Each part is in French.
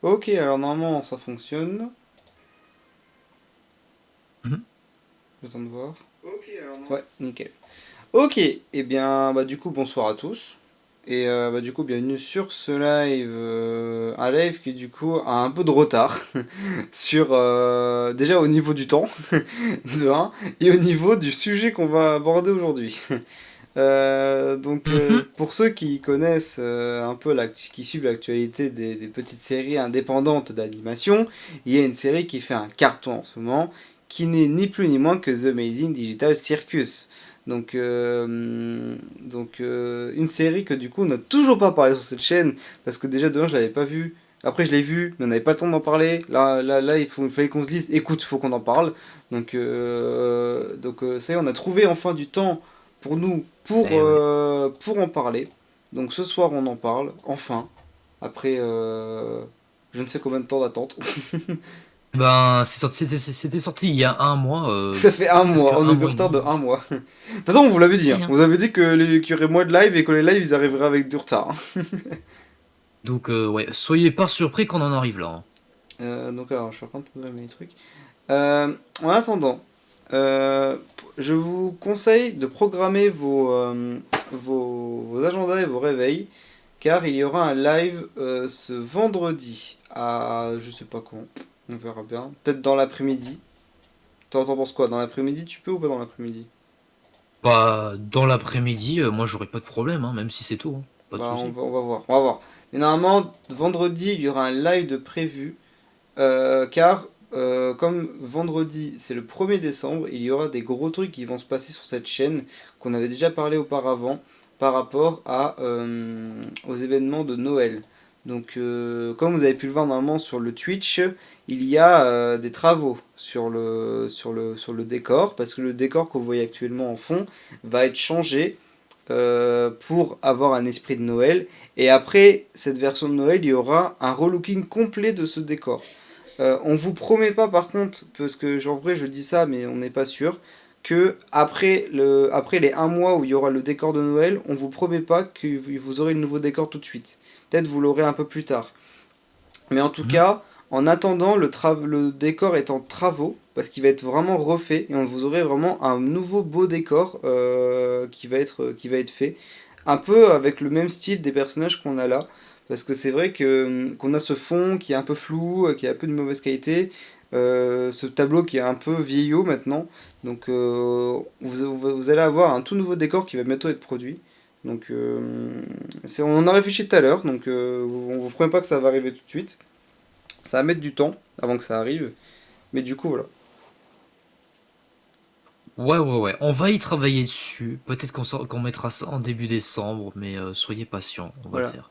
Ok, alors normalement ça fonctionne. Mhm. J'attends de voir. Ouais, nickel. Ok, et bien bah du coup bonsoir à tous. Et bah du coup bienvenue sur ce live. Un live qui du coup a un peu de retard. Sur déjà au niveau du temps, de un, et au niveau du sujet qu'on va aborder aujourd'hui. Mhm. Pour ceux qui connaissent un peu qui suivent l'actualité des petites séries indépendantes d'animation, il y a une série qui fait un carton en ce moment, qui n'est ni plus ni moins que The Amazing Digital Circus. Une série que du coup on n'a toujours pas parlé sur cette chaîne, parce que déjà de un je l'avais pas vue, après je l'ai vue, mais on n'avait pas le temps d'en parler. Là il fallait qu'on se dise, écoute, il faut qu'on en parle. Ça y est, on a trouvé enfin du temps pour nous Eh ouais. pour en parler. Donc ce soir on en parle, enfin, après je ne sais combien de temps d'attente. Ben, c'était sorti il y a un mois, Ça fait un presque mois, on un est de mois et retard de demi. un mois. De toute façon on vous l'avait dit, hein. Ouais, hein. On vous avait dit qu'il y aurait moins de live et que les lives ils arriveraient avec du retard, hein. Donc, ouais, soyez pas surpris qu'on en arrive là, hein. Alors je suis en train de trouver mes trucs. En attendant, euh, je vous conseille de programmer vos agendas et vos réveils, car il y aura un live ce vendredi à je sais pas quand, on verra bien, peut-être dans l'après-midi. T'en penses quoi? Dans l'après-midi tu peux ou pas dans l'après-midi? Bah, dans l'après-midi, moi j'aurais pas de problème, hein, même si c'est tôt, hein. Pas de Bah souci. on va voir, on va voir. Mais normalement vendredi il y aura un live de prévu. Car comme vendredi c'est le 1er décembre, il y aura des gros trucs qui vont se passer sur cette chaîne qu'on avait déjà parlé auparavant par rapport aux événements de Noël. Comme vous avez pu le voir normalement sur le Twitch, il y a des travaux sur le décor, parce que le décor que vous voyez actuellement en fond va être changé pour avoir un esprit de Noël. Et après cette version de Noël, il y aura un relooking complet de ce décor. On vous promet pas par contre, parce que en vrai je dis ça mais on n'est pas sûr, que après les un mois où il y aura le décor de Noël, on vous promet pas que vous aurez le nouveau décor tout de suite. Peut-être vous l'aurez un peu plus tard. Mais en tout Mhm. cas, en attendant, le décor est en travaux, parce qu'il va être vraiment refait, et on vous aurez vraiment un nouveau beau décor qui va être fait. Un peu avec le même style des personnages qu'on a là. Parce que c'est vrai qu'on a ce fond qui est un peu flou, qui est un peu de mauvaise qualité. Ce tableau qui est un peu vieillot maintenant. Vous allez avoir un tout nouveau décor qui va bientôt être produit. On en a réfléchi tout à l'heure, on vous promet pas que ça va arriver tout de suite. Ça va mettre du temps avant que ça arrive. Mais du coup, voilà. Ouais, ouais, ouais. On va y travailler dessus. Peut-être qu'on mettra ça en début décembre, mais soyez patients, on va le Voilà. faire.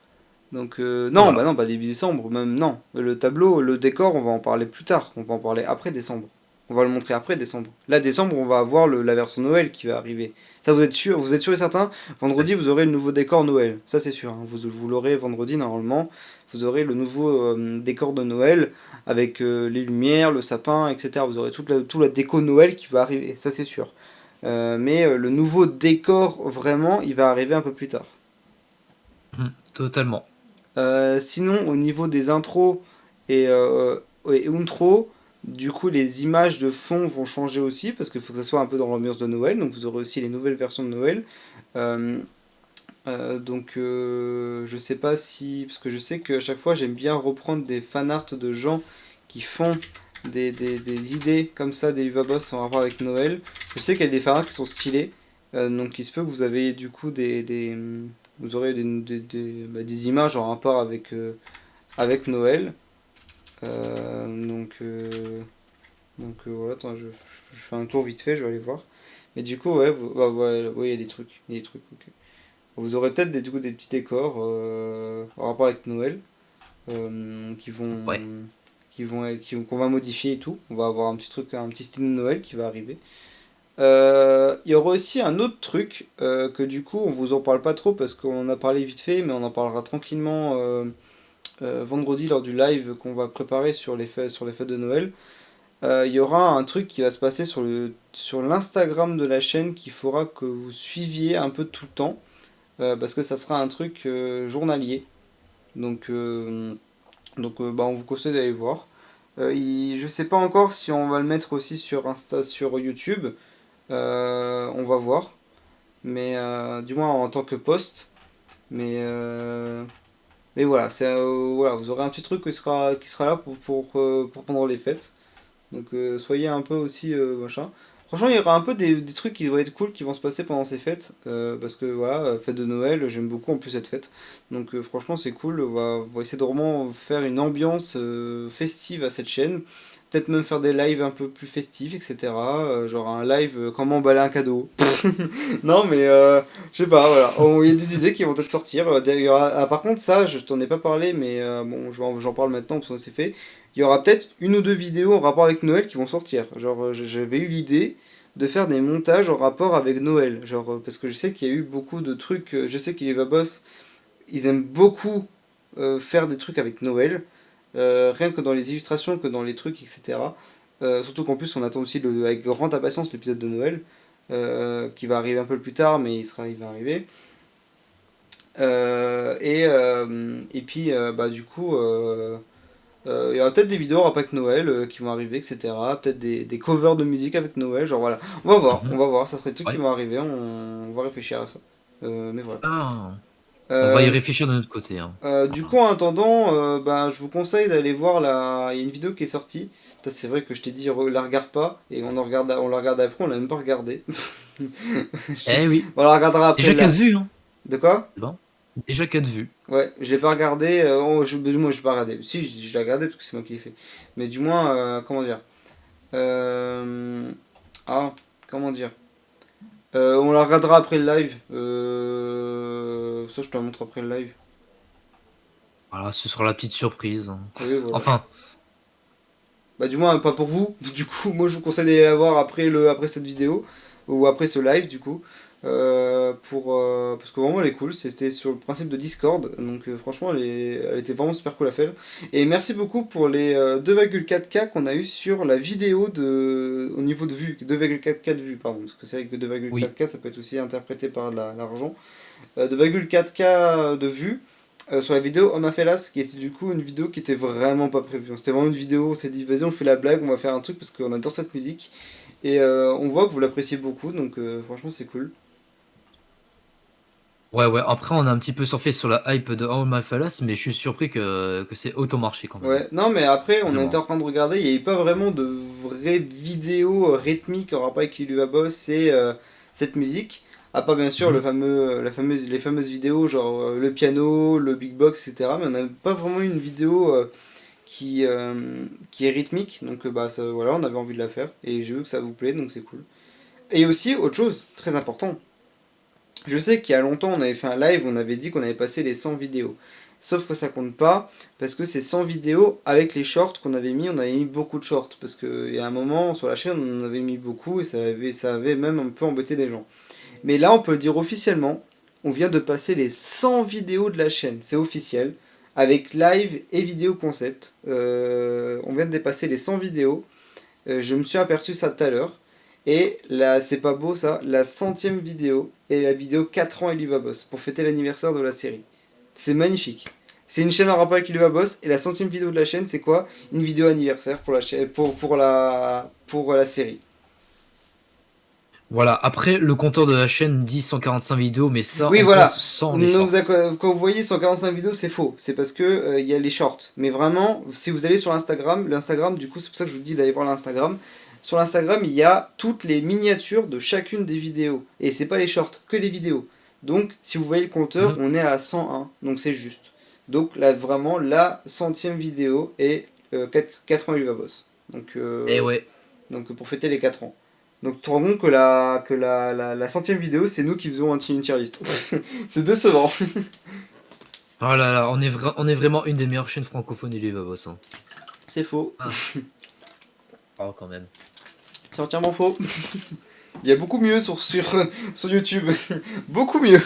Ah, Non, bah voilà. non, pas début décembre, même non. Le tableau, le décor, on va en parler plus tard. On va en parler après décembre. On va le montrer après décembre. Là, décembre, on va avoir la version Noël qui va arriver. Ça, vous êtes sûr et certain. Ouais. Vendredi, vous aurez le nouveau décor Noël. Ça, c'est sûr, hein. Vous l'aurez vendredi, normalement. Vous aurez le nouveau décor de Noël avec les lumières, le sapin, etc. Vous aurez toute la déco Noël qui va arriver. Ça, c'est sûr. Le nouveau décor, vraiment, il va arriver un peu plus tard. Mhm. Totalement. Sinon, au niveau des intros et, euh, et outros, du coup, les images de fond vont changer aussi parce qu'il faut que ça soit un peu dans l'ambiance de Noël. Donc, vous aurez aussi les nouvelles versions de Noël. Euh, je sais pas si. Parce que je sais qu'à chaque fois, j'aime bien reprendre des fanarts de gens qui font des idées comme ça, des Uvaboss en rapport avec Noël. Je sais qu'il y a des fanarts qui sont stylés. Donc, il se peut que vous avez du coup vous aurez des images en rapport avec Noël. Euh, donc, euh, voilà, attends, je fais un tour vite fait, je vais aller voir. Mais du coup, ouais, ouais, il y a des trucs. Il y a des trucs, ok. Vous aurez peut-être du coup, des petits décors en rapport avec Noël euh, qui vont Ouais. qu'on va modifier et tout. On va avoir un petit truc, un petit style de Noël qui va arriver. Il y aura aussi un autre truc que du coup on vous en parle pas trop parce qu'on en a parlé vite fait, mais on en parlera tranquillement vendredi lors du live qu'on va préparer sur les fêtes de Noël. Il y aura un truc qui va se passer sur l'Instagram de la chaîne qu'il faudra que vous suiviez un peu tout le temps parce que ça sera un truc journalier. Donc Donc bah, on vous conseille d'aller voir. Je sais pas encore si on va le mettre aussi sur Insta, sur YouTube. On va voir. Mais du moins en tant que post. Mais, euh, mais voilà, voilà, vous aurez un petit truc qui sera là pour pendant les fêtes. Donc soyez un peu aussi machin. Franchement, il y aura un peu des trucs qui vont être cool qui vont se passer pendant ces fêtes. Parce que voilà, fête de Noël, j'aime beaucoup en plus cette fête. Donc franchement, c'est cool. On va essayer de vraiment faire une ambiance festive à cette chaîne. Peut-être même faire des lives un peu plus festifs, etc. Genre un live comment emballer un cadeau. Non, mais je sais pas, voilà. Il y a des idées qui vont peut-être sortir. D'ailleurs, par contre, ça, je t'en ai pas parlé, mais bon, j'en parle maintenant parce que c'est fait. Il y aura peut-être une ou deux vidéos en rapport avec Noël qui vont sortir. Genre, j'avais eu l'idée de faire des montages en rapport avec Noël. Genre, parce que je sais qu'il y a eu beaucoup de trucs. Je sais qu'il va Boss, ils aiment beaucoup faire des trucs avec Noël. Rien que dans les illustrations, que dans les trucs, etc. Surtout qu'en plus, on attend aussi avec grande impatience l'épisode de Noël. Qui va arriver un peu plus tard, mais il va arriver. Et puis, bah, du coup, il y aura peut-être des vidéos en rapport avec Noël qui vont arriver, etc. Peut-être des covers de musique avec Noël, genre voilà. On Mhm. va voir, ça serait des trucs qui Ouais. vont arriver, on va réfléchir à ça. Mais voilà. Ah, on va y Euh, réfléchir de notre côté, hein. du Voilà. coup, en attendant, bah, je vous conseille d'aller voir il y a une vidéo qui est sortie. Putain, c'est vrai que je t'ai dit, la regarde pas, et on la regarde après, on l'a même pas regardé. Eh oui. On la regardera après Déjà 4 là. vues, hein. De quoi? C'est bon. Déjà 4 vues. Ouais, je l'ai pas regardé. Moi, je l'ai pas regardé. Si, je l'ai regardé parce que c'est moi qui l'ai fait. Mais du moins, comment dire euh, Ah, comment dire On la regardera après le live. Ça, je te la montre après le live. Voilà, ce sera la petite surprise, hein. Oui, voilà. Enfin, Bah, du moins, pas pour vous. Du coup, moi, je vous conseille d'aller la voir après cette vidéo. Ou après ce live, du coup. Parce que vraiment, elle est cool. C'était sur le principe de Discord. Donc, franchement, elle était vraiment super cool à faire. Et merci beaucoup pour les 2,4K qu'on a eu sur la vidéo au niveau de vues. 2,4K de vues, pardon. Parce que c'est vrai que oui. 2,4K, ça peut être aussi interprété par l'argent. 2,4K de vues sur la vidéo Homme à Fellas, qui était du coup une vidéo qui était vraiment pas prévue. C'était vraiment une vidéo, on s'est dit vas-y on fait la blague, on va faire un truc parce qu'on adore cette musique. Et on voit que vous l'appréciez beaucoup, donc franchement c'est cool. Ouais, ouais. Après, on a un petit peu surfé sur la hype de All My Fellas, mais je suis surpris que c'est autant marché quand même, hein. Ouais, non mais après on était Vraiment. en train de regarder, il n'y avait pas vraiment de vraies vidéos rythmiques en rapport avec Iliva Boss et cette musique. À part bien sûr Mhm. les fameuses vidéos genre le piano, le big box, etc. Mais on n'a pas vraiment une vidéo qui est rythmique. Donc bah voilà, on avait envie de la faire et j'ai vu que ça vous plaît, donc c'est cool. Et aussi, autre chose, très important, je sais qu'il y a longtemps on avait fait un live, on avait dit qu'on avait passé les 100 vidéos. Sauf que ça compte pas, parce que c'est 100 vidéos avec les shorts qu'on avait mis, on avait mis beaucoup de shorts. Parce qu'il y a un moment sur la chaîne on en avait mis beaucoup et ça avait même un peu embêté des gens. Mais là on peut le dire officiellement, on vient de passer les 100 vidéos de la chaîne, c'est officiel, avec live et vidéo concept. On vient de dépasser les 100 vidéos. Je me suis aperçu ça tout à l'heure. Et là, c'est pas beau ça, la centième vidéo est la vidéo 4 ans Eliva Boss pour fêter l'anniversaire de la série. C'est magnifique. C'est une chaîne en rapport avec Eliva Boss et la centième vidéo de la chaîne, c'est quoi? Une vidéo anniversaire pour la chaîne, pour la série. Voilà. Après, le compteur de la chaîne dit 145 vidéos, mais ça, Oui, on compte voilà. sans les shorts. Quand vous voyez 145 vidéos, c'est faux. C'est parce que il y a les shorts. Mais vraiment, si vous allez sur l'Instagram, du coup, c'est pour ça que je vous dis d'aller voir l'Instagram. Sur l'Instagram, il y a toutes les miniatures de chacune des vidéos. Et c'est pas les shorts, que les vidéos. Donc, si vous voyez le compteur, Mhm. on est à 101. Donc, c'est juste. Donc, là, vraiment, la centième vidéo est 4 ans Elva Boss. Et ouais. Donc, pour fêter les 4 ans. Donc, tu te rends compte que la centième vidéo, c'est nous qui faisons une tier list. C'est décevant. Oh là là, on est vraiment une des meilleures chaînes francophones et les Vavos, hein. C'est faux. Ah. Oh, quand même. C'est entièrement faux. Il y a beaucoup mieux sur YouTube. Beaucoup mieux.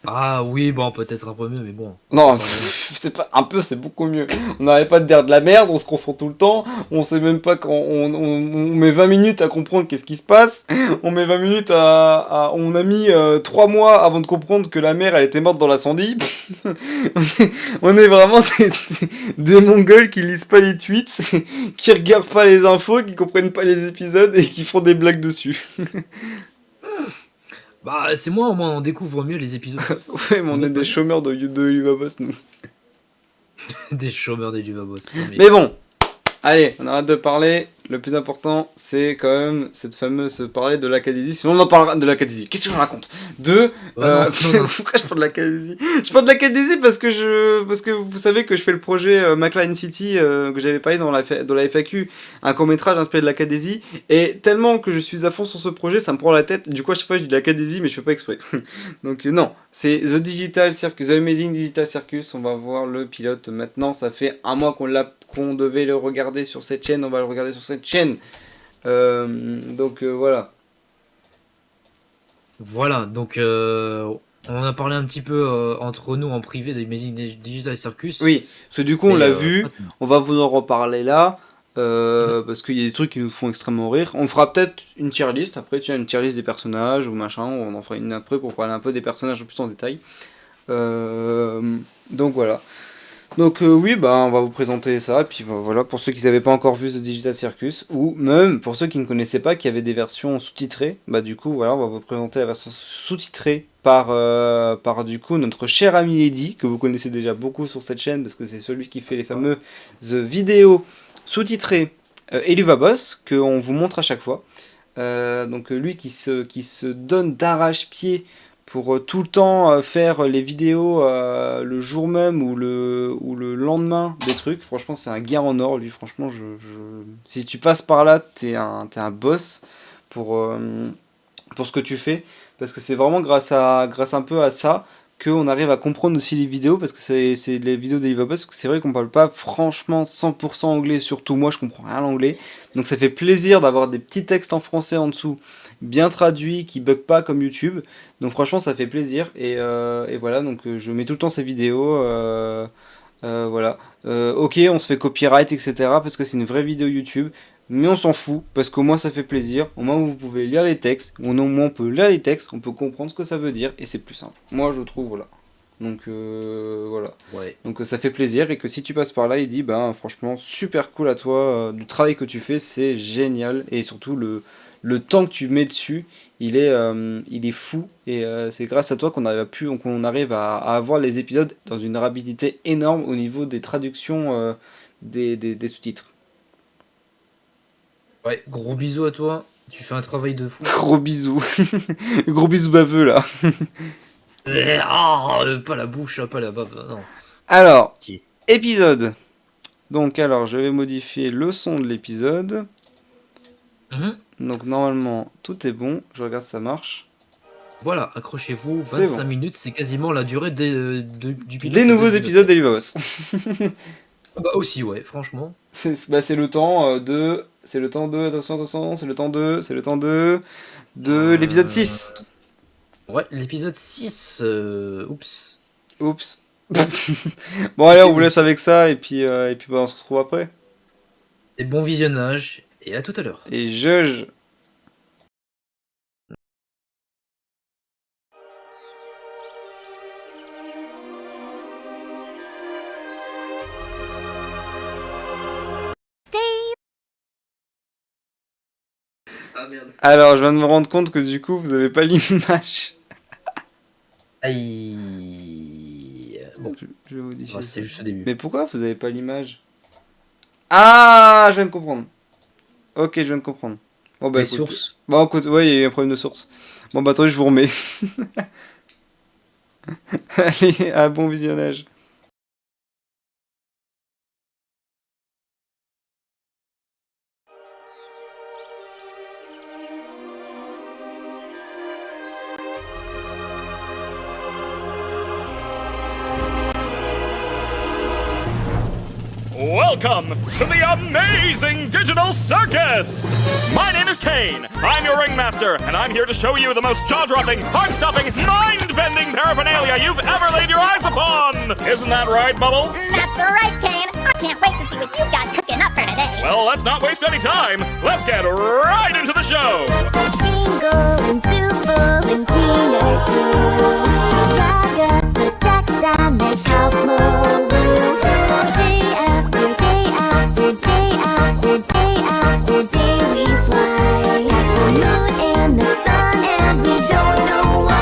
Ah oui, bon, peut-être un peu mieux, mais bon. Non, Quand même. c'est pas un peu, c'est beaucoup mieux. On n'arrête pas de dire de la merde, on se confond tout le temps, on sait même pas quand on met 20 minutes à comprendre qu'est-ce qui se passe, on met 20 minutes on a mis 3 mois avant de comprendre que la mère elle était morte dans l'incendie. On est vraiment des Mongols qui lisent pas les tweets, qui regardent pas les infos, qui comprennent pas les épisodes et qui font des blagues dessus. Bah, c'est moi, au moins, on découvre mieux les épisodes comme ça. Ouais, mais on est des chômeurs de Yuvabos, nous. Des chômeurs des Juvabos. Mais bon, allez, on arrête de parler. Le plus important, c'est quand même cette fameuse parler de l'Acadésie. Sinon, on en parlera de l'Acadésie. Qu'est-ce que je raconte? Pourquoi je parle de l'Acadésie? Je parle de l'Acadésie parce que vous savez que je fais le projet McLaren City que j'avais parlé dans la FAQ, un court-métrage inspiré de l'Acadésie. Et tellement que je suis à fond sur ce projet, ça me prend la tête. Du coup, à chaque fois, je dis l'Acadésie, mais je fais pas exprès. Donc, non, c'est The Digital Circus, The Amazing Digital Circus. On va voir le pilote maintenant. Ça fait un mois qu'on devait le regarder sur cette chaîne, on va le regarder sur cette chaîne. Voilà. Voilà, donc on en a parlé un petit peu entre nous en privé d'Amazing Digital Circus. Oui, parce que du coup on l'a vu, on va vous en reparler là, parce qu'il y a des trucs qui nous font extrêmement rire. On fera peut-être une tier list après, tiens, une tier list des personnages ou machin, on en fera une après pour parler un peu des personnages plus en détail. Donc voilà. Donc oui, bah, on va vous présenter ça, et puis bah, voilà, pour ceux qui n'avaient pas encore vu The Digital Circus, ou même pour ceux qui ne connaissaient pas qu'il y avait des versions sous-titrées, bah du coup voilà, on va vous présenter la version sous-titrée par du coup notre cher ami Eddy, que vous connaissez déjà beaucoup sur cette chaîne, parce que c'est celui qui fait les fameuses vidéos sous-titrées Eluvabos, qu'on vous montre à chaque fois. Donc lui qui se donne d'arrache-pied pour tout le temps faire les vidéos le jour même ou le lendemain des trucs. Franchement, c'est un gars en or, lui. Franchement, si tu passes par là, t'es un boss pour ce que tu fais. Parce que c'est vraiment grâce un peu à ça qu'on arrive à comprendre aussi les vidéos. Parce que c'est les vidéos d'Eliva Boss. Parce que c'est vrai qu'on parle pas franchement 100% anglais. Surtout moi, je comprends rien à l'anglais. Donc ça fait plaisir d'avoir des petits textes en français en dessous, bien traduits, qui bug pas comme YouTube. Donc franchement ça fait plaisir et voilà, donc je mets tout le temps ces vidéos, voilà. Ok, on se fait copyright etc parce que c'est une vraie vidéo YouTube, mais on s'en fout parce qu'au moins ça fait plaisir, au moins vous pouvez lire les textes, au moins on peut lire les textes, on peut comprendre ce que ça veut dire et c'est plus simple. Moi je trouve, voilà. Donc voilà. Ouais. Donc ça fait plaisir et que si tu passes par là, il dit ben franchement super cool à toi, du travail que tu fais, c'est génial et surtout le temps que tu mets dessus, il est fou et c'est grâce à toi qu'on arrive à avoir les épisodes dans une rapidité énorme au niveau des traductions des sous-titres. Ouais, gros bisous à toi, tu fais un travail de fou. Gros bisous. Gros bisous baveux là. Pas la bouche, pas la bave, non. Alors, épisode. Donc alors, je vais modifier le son de l'épisode. Donc normalement, tout est bon. Je regarde si ça marche. Voilà, accrochez-vous, 25 bon. Minutes, c'est quasiment la durée du pilote. Des nouveaux épisodes d'Eluvabos. Bah aussi, ouais, franchement. C'est le temps de... C'est le temps de... Attention, c'est le temps de l'épisode 6. Ouais, l'épisode 6. Oups. Bon allez, on vous laisse avec ça et puis bah, on se retrouve après. Et bon visionnage, et à tout à l'heure. Et juge. Ah merde. Alors, je viens de me rendre compte que du coup, vous avez pas l'image. Aïe. Bon, je vais modifier. Ouais, c'est juste le début. Mais pourquoi vous avez pas l'image? Ah, je viens de comprendre. Ok, je viens de comprendre. Bon, bah, les sources. Bon, écoute, ouais, il y a eu un problème de source. Bon, bah, attendez, je vous remets. Allez, à bon visionnage. Welcome to the Amazing Digital Circus! My name is Kane, I'm your ringmaster, and I'm here to show you the most jaw-dropping, heart-stopping, mind-bending paraphernalia genitalia you've ever laid your eyes upon! Isn't that right, Bubble? That's right, Kane. I can't wait to see what you've got cooking up for today. Well, let's not waste any time. Let's get right into the show! Jingle and Super and Peanut too. Flag up the decks and make house more room. Day after day after day after day after day we fly past the moon and the sun and we don't know why.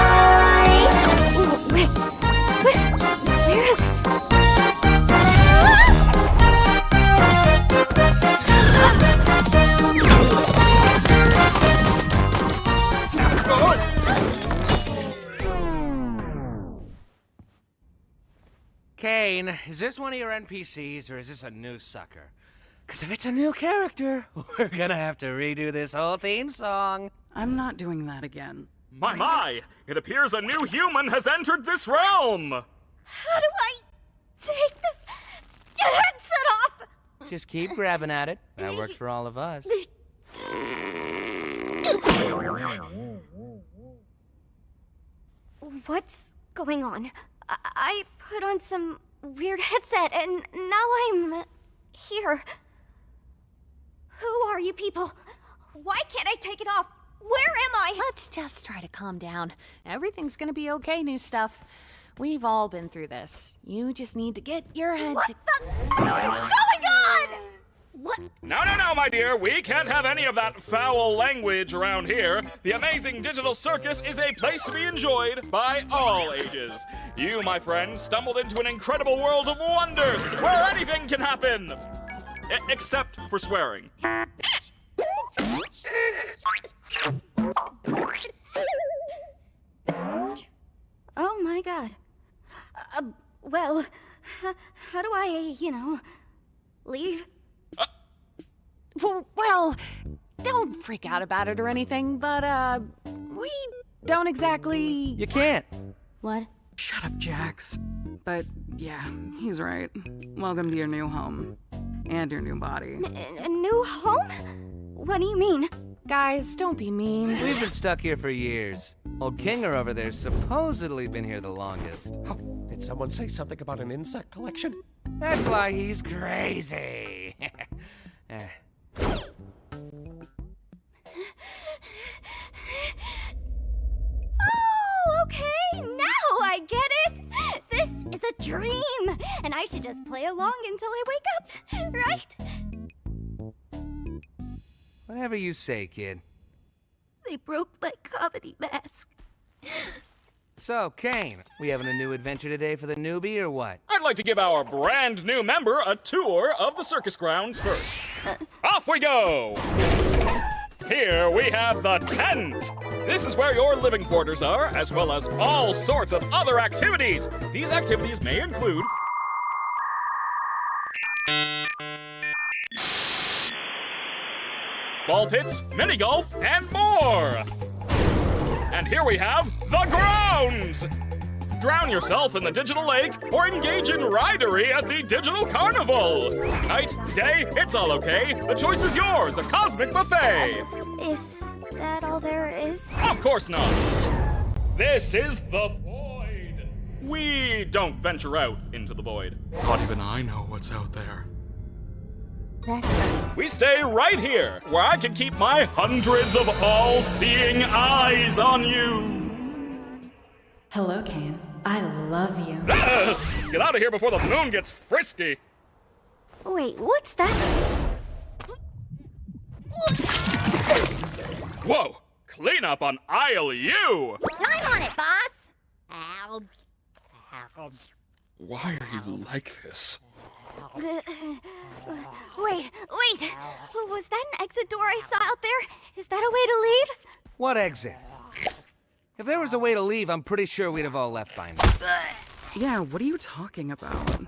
Kane, is this one of your NPCs or is this a new sucker? Because if it's a new character, we're gonna have to redo this whole theme song. I'm not doing that again. My! It appears a new human has entered this realm! How do I take this headset off? Just keep grabbing at it. That worked for all of us. What's going on? I put on some weird headset and now I'm here. Who are you people? Why can't I take it off? Where am I? Let's just try to calm down. Everything's gonna be okay, new stuff. We've all been through this. You just need to get your head What the is going on? What? No, my dear. We can't have any of that foul language around here. The Amazing Digital Circus is a place to be enjoyed by all ages. You, my friend, stumbled into an incredible world of wonders where anything can happen. Except for swearing. Oh my god. Well, how do I, leave? Well, don't freak out about it or anything, but, we don't exactly... You can't. What? Shut up, Jax. But yeah, he's right. Welcome to your new home. And your new body. A new home? What do you mean? Guys, don't be mean. We've been stuck here for years. Old Kinger over there's supposedly been here the longest. Did someone say something about an insect collection? That's why he's crazy. Oh, okay, now I get it! This is a dream, and I should just play along until I wake up, right? Whatever you say, kid. They broke my comedy mask. So, Kane, we having a new adventure today for the newbie or what? I'd like to give our brand new member a tour of the circus grounds first. Off we go! Here we have the tent. This is where your living quarters are, as well as all sorts of other activities. These activities may include ball pits, mini golf, and more. And here we have the grounds. Drown yourself in the digital lake or engage in ridery at the digital carnival. Night, day, it's all okay. The choice is yours, a cosmic buffet. Is that all there is? Of course not. This is the void. We don't venture out into the void. Not even I know what's out there. That's We stay right here, where I can keep my hundreds of all-seeing eyes on you. Hello, Kane. I love you. Let's get out of here before the moon gets frisky. Wait, what's that? Whoa! Clean up on aisle U! I'm on it, boss. Ow. Why are you like this? Wait. Was that an exit door I saw out there? Is that a way to leave? What exit? If there was a way to leave, I'm pretty sure we'd have all left by now. Yeah, what are you talking about?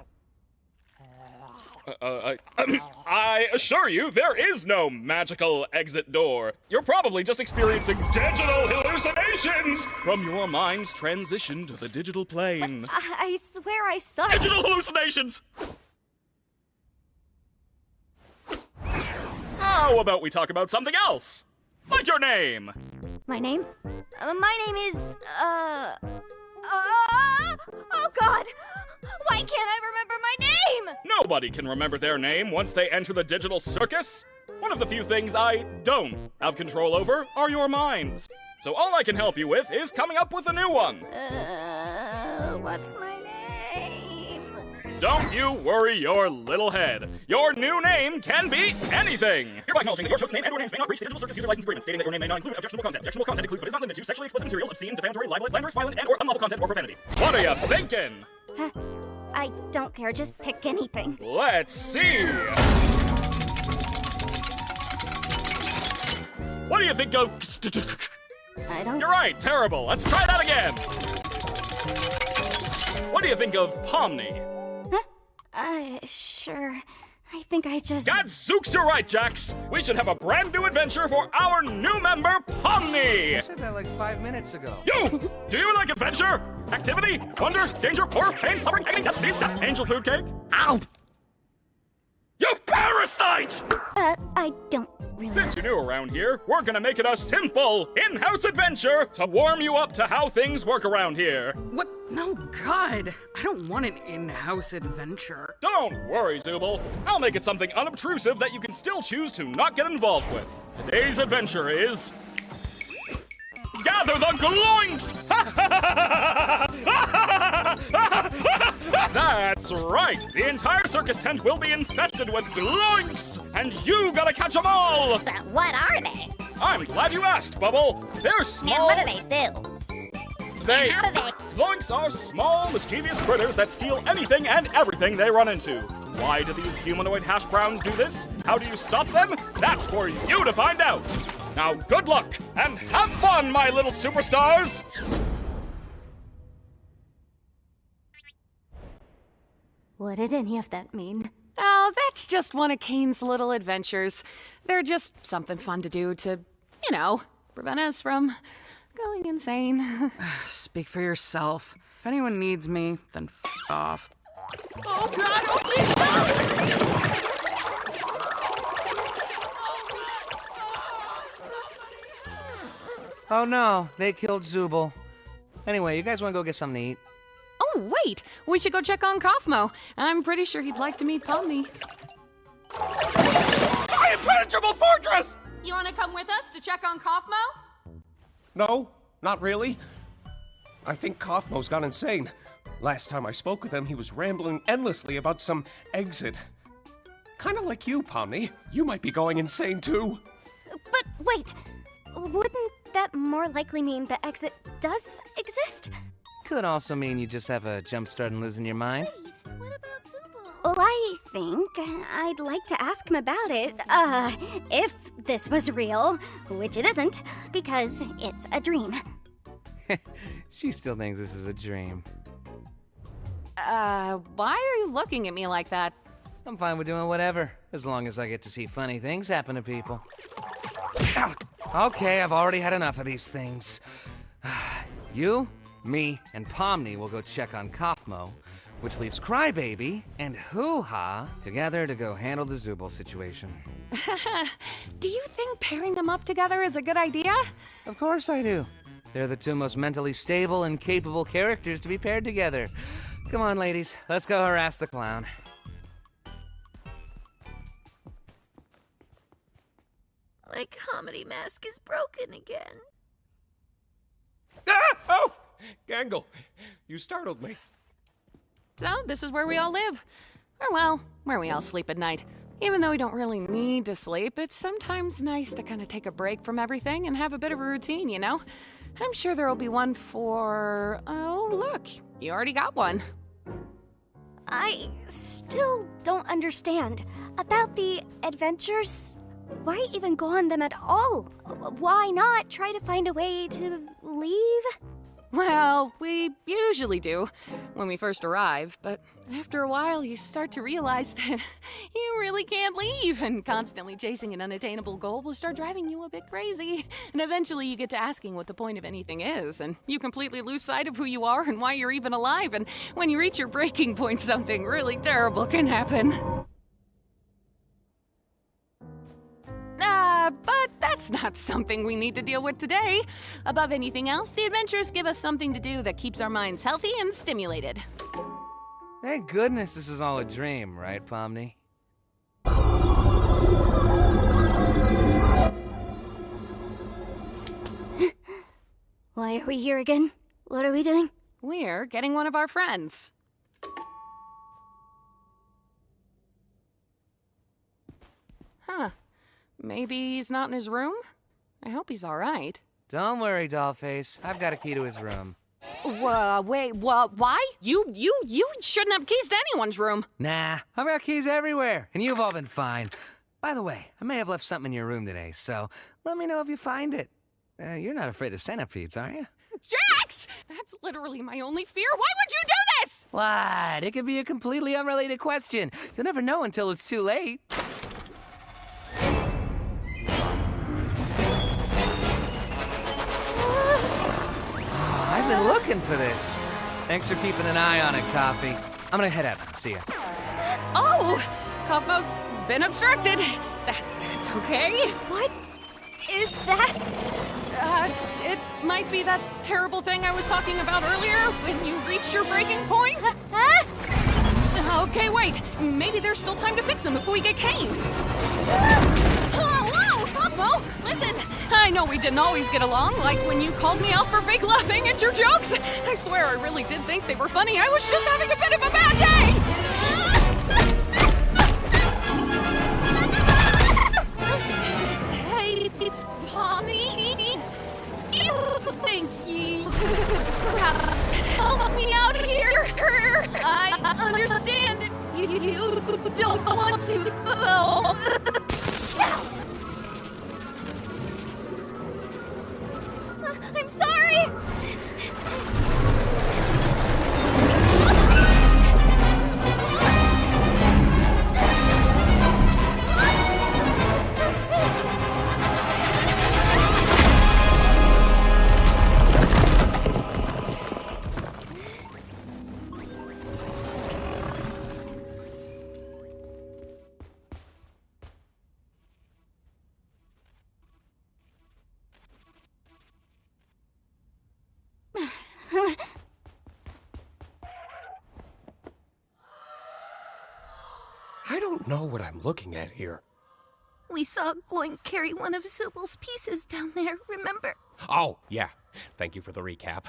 I assure you, there is no magical exit door. You're probably just experiencing digital hallucinations from your mind's transition to the digital plane. I swear I saw it. Digital hallucinations! How about we talk about something else? Like your name! My name? My name is, can't I remember my name? Nobody can remember their name once they enter the digital circus. One of the few things I don't have control over are your minds. So all I can help you with is coming up with a new one. What's my name? Don't you worry your little head. Your new name can be anything. Hereby acknowledging that your chosen name and/or names may not breach the digital circus user license agreement, stating that your name may not include objectionable content. Objectionable content includes but is not limited to sexually explicit materials, obscene, defamatory, libelous, slanderous, violent, and/or unlawful content or profanity. What are you thinking? I don't care, just pick anything. Let's see. What do you think of? I don't... You're right, terrible. Let's try that again. What do you think of Pomni? Sure. I think I just... Gadzooks, you're right, Jax. We should have a brand new adventure for our new member, Pomni. I said that like 5 minutes ago. You! Do you like adventure? Activity? Wonder? Danger? Horror? Pain? Suffering? Agony? Death? Disease? Death? Angel food cake? Ow! You parasite! I don't really... Since you're new around here, we're gonna make it a simple in-house adventure to warm you up to how things work around here. What? No, God. I don't want an in-house adventure. Don't worry, Zooble. I'll make it something unobtrusive that you can still choose to not get involved with. Today's adventure is... Gather the Gloinks! That's right! The entire circus tent will be infested with Gloinks! And you gotta catch them all! But what are they? I'm glad you asked, Bubble! They're small... And what do they do? They... How do they... Gloinks are small, mischievous critters that steal anything and everything they run into. Why do these humanoid hash browns do this? How do you stop them? That's for you to find out! Now, good luck, and have fun, my little superstars! What did any of that mean? Oh, that's just one of Kane's little adventures. They're just something fun to do to, you know, prevent us from going insane. Speak for yourself. If anyone needs me, then f off. Oh, God! Oh, jeez! Oh no, they killed Zooble. Anyway, you guys want to go get something to eat? Oh, wait! We should go check on Kaufmo. I'm pretty sure he'd like to meet Pomni. My impenetrable fortress! You want to come with us to check on Kaufmo? No, not really. I think Kaufmo's gone insane. Last time I spoke with him, he was rambling endlessly about some exit. Kind of like you, Pomni. You might be going insane too. But wait, wouldn't that more likely mean the exit does exist? Could also mean you just have a jump start and losing your mind. What about Zooble? Well, I think I'd like to ask him about it, if this was real, which it isn't, because it's a dream. She still thinks this is a dream. Why are you looking at me like that? I'm fine with doing whatever, as long as I get to see funny things happen to people. Ow. Okay, I've already had enough of these things. You, me, and Pomni will go check on Kaufmo, which leaves Crybaby and Hoo-Ha together to go handle the Zooble situation. Do you think pairing them up together is a good idea? Of course I do. They're the two most mentally stable and capable characters to be paired together. Come on, ladies, let's go harass the clown. My comedy mask is broken again. Ah! Oh! Gangle, you startled me. So, this is where we all live. Or, well, where we all sleep at night. Even though we don't really need to sleep, it's sometimes nice to kind of take a break from everything and have a bit of a routine, you know? I'm sure there'll be one for... Oh, look, you already got one. I still don't understand. About the adventures, why even go on them at all? Why not try to find a way to leave? Well, we usually do when we first arrive, but after a while you start to realize that you really can't leave, and constantly chasing an unattainable goal will start driving you a bit crazy. And eventually you get to asking what the point of anything is, and you completely lose sight of who you are and why you're even alive, and when you reach your breaking point, something really terrible can happen. But that's not something we need to deal with today. Above anything else, the adventures give us something to do that keeps our minds healthy and stimulated. Thank goodness this is all a dream, right, Pomni? Why are we here again? What are we doing? We're getting one of our friends. Huh. Maybe he's not in his room? I hope he's all right. Don't worry, Dollface. I've got a key to his room. Wait, why? You shouldn't have keys to anyone's room. Nah, I've got keys everywhere, and you've all been fine. By the way, I may have left something in your room today, so let me know if you find it. You're not afraid of centipedes, are you? Jax! That's literally my only fear. Why would you do this? What? It could be a completely unrelated question. You'll never know until it's too late. I've been looking for this. Thanks for keeping an eye on it, Coffee. I'm gonna head out. See ya. Oh! Cosmo's been obstructed. That's okay. What is that? It might be that terrible thing I was talking about earlier when you reach your breaking point. Okay, wait. Maybe there's still time to fix him if we get Kane. Whoa, Cosmo! Listen, I know we didn't always get along, like when you called me out for fake laughing at your jokes. I swear I really did think they were funny. I was just having a bit of a bad day. Hey, Pomni. You think you could perhaps help me out here? I understand you don't want to, though. I'm sorry! I don't know what I'm looking at here. We saw Gloink carry one of Zubal's pieces down there, remember? Oh, yeah. Thank you for the recap.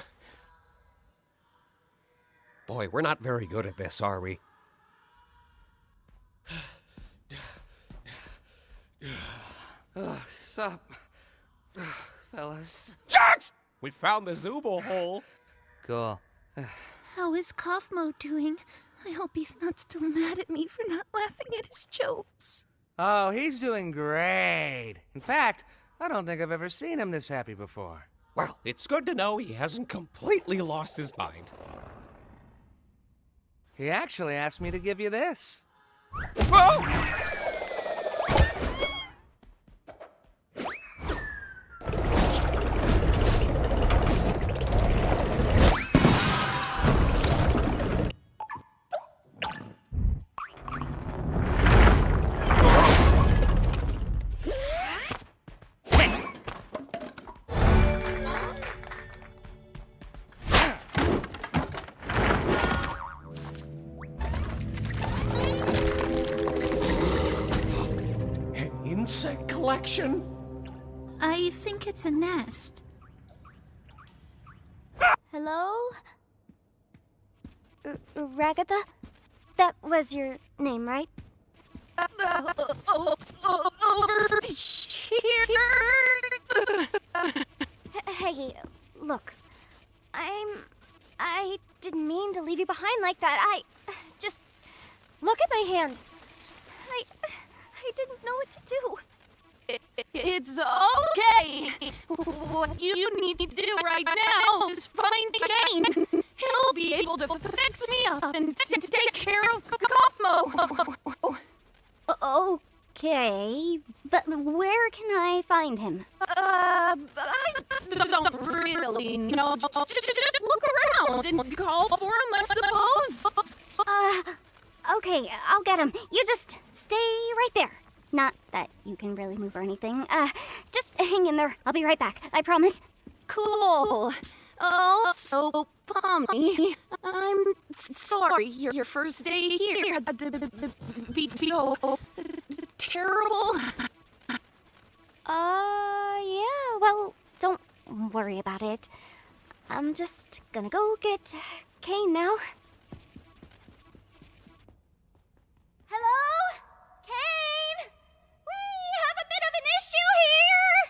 Boy, we're not very good at this, are we? Sup, fellas? Jax! We found the Zubal hole. Cool. How is Kaufmo doing? I hope he's not still mad at me for not laughing at his jokes. Oh, he's doing great. In fact, I don't think I've ever seen him this happy before. Well, it's good to know he hasn't completely lost his mind. He actually asked me to give you this. Whoa! Insect collection? I think it's a nest. Hello? Ragatha? That was your name, right? Over here. Hey, look. I didn't mean to leave you behind like that. Just look at my hand. I didn't know what to do. It's okay. What you need to do right now is find Kane. He'll be able to fix me up and take care of Kaufmo. Okay, but where can I find him? I don't really know. Just look around and call for him, I suppose. Okay, I'll get him. You just stay right there. Not that you can really move or anything. Just hang in there. I'll be right back. I promise. Cool. Oh, so Pomni, I'm sorry your first day here had to be so terrible. Yeah, well, don't worry about it. I'm just gonna go get Kane now. Hello? Kane? We have a bit of an issue here!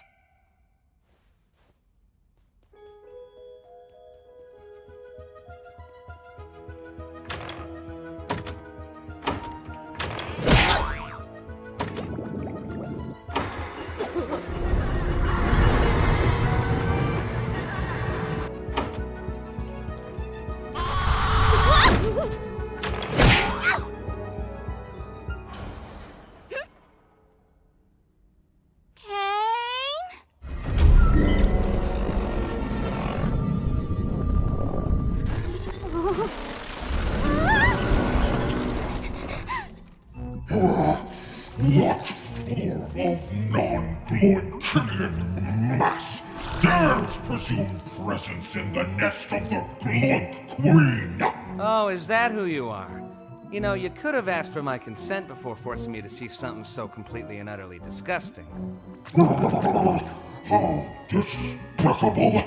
What form of non-Gloinkinian mass dares presume presence in the nest of the Gloink Queen? Oh, is that who you are? You know, you could have asked for my consent before forcing me to see something so completely and utterly disgusting. How despicable! A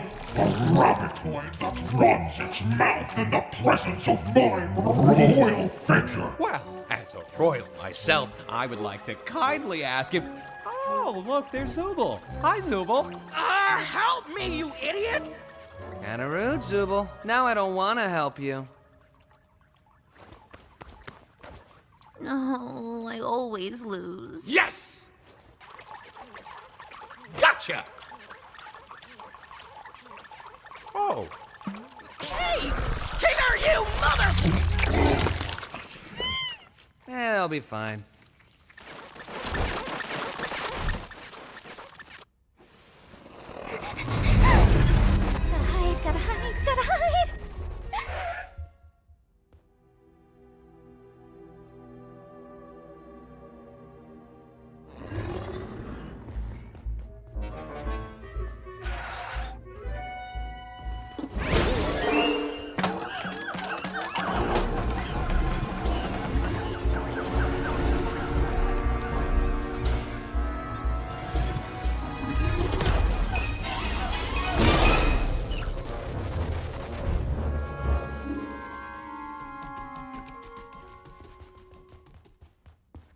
rabbitoid that runs its mouth in the presence of my royal figure! Well, as a royal myself, I would like to kindly ask if... Oh, look, there's Zooble. Hi, Zooble. Help me, you idiots! Kinda rude, Zooble. Now I don't want to help you. No, I always lose. Yes! Gotcha! Oh. Hey! King, are you, mother... They'll be fine. Gotta hide!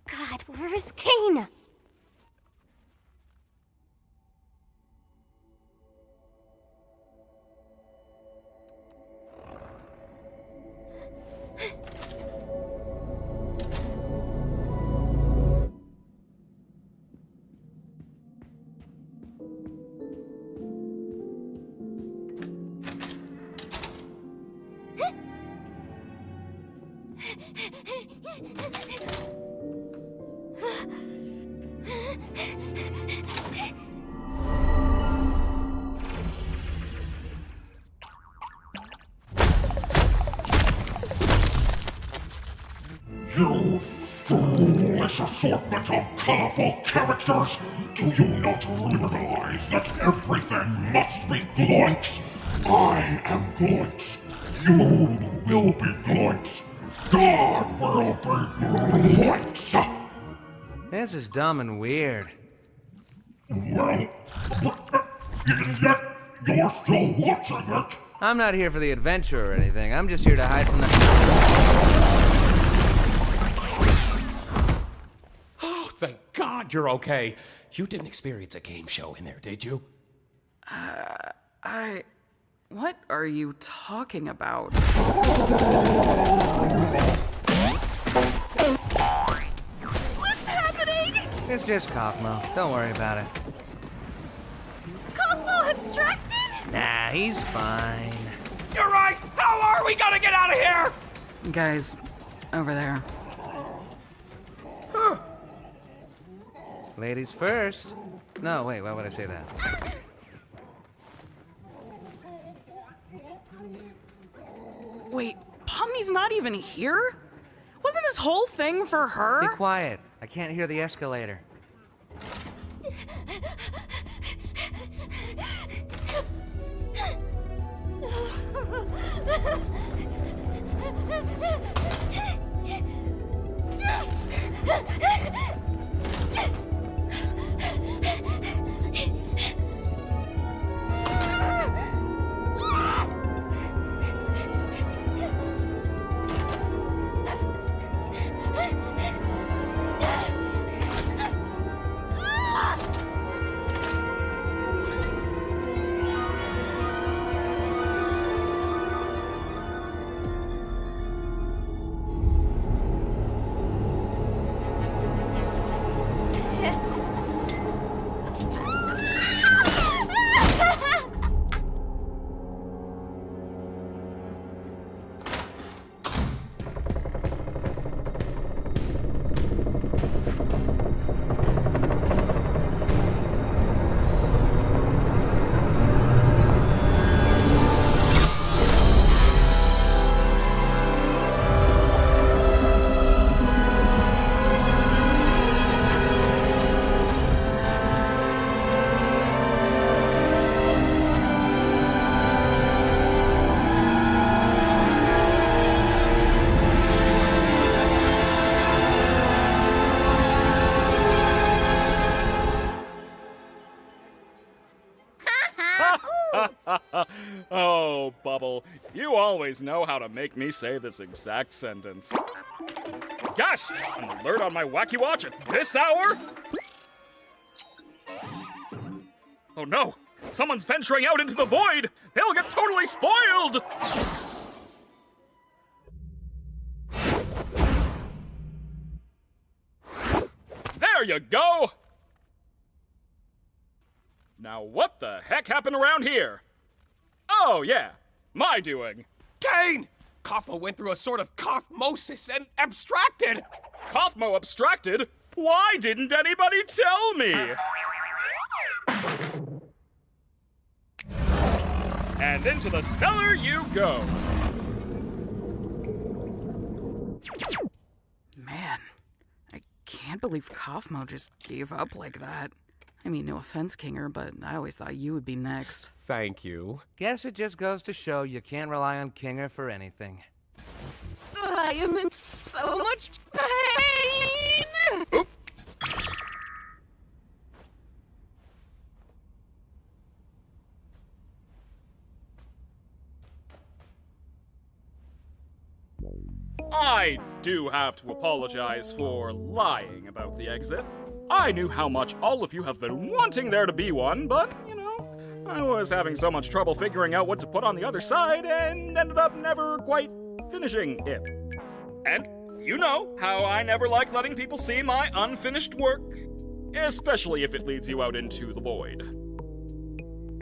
God, where's Kane? You foolish assortment of colorful characters! Do you not realize that everything must be Gloinks? I am Gloinks. You will be Gloinks. God will be Gloinks. This is dumb and weird. Well, yet you're still watching it. I'm not here for the adventure or anything. I'm just here to hide from the... Thank God you're okay. You didn't experience a game show in there, did you? What are you talking about? What's happening? It's just Kaufmo. Don't worry about it. Kaufmo abstracted? Nah, he's fine. You're right! How are we gonna get out of here? Guys, over there. Huh. Ladies first. No, wait, why would I say that? Wait, Pomni's not even here? Wasn't this whole thing for her? Be quiet. I can't hear the escalator. always know how to make me say this exact sentence. Gasp! An alert on my Wacky Watch at this hour? Oh no! Someone's venturing out into the void! They'll get totally spoiled! There you go! Now what the heck happened around here? Oh yeah, my doing. Kane! Kaufmo went through a sort of Kaufmosis and abstracted! Kaufmo abstracted? Why didn't anybody tell me? And into the cellar you go. Man, I can't believe Kaufmo just gave up like that. I mean, no offense, Kinger, but I always thought you would be next. Thank you. Guess it just goes to show you can't rely on Kinger for anything. I am in so much pain! Oop. I do have to apologize for lying about the exit. I knew how much all of you have been wanting there to be one, but, you know, I was having so much trouble figuring out what to put on the other side and ended up never quite finishing it. And you know how I never like letting people see my unfinished work, especially if it leads you out into the void.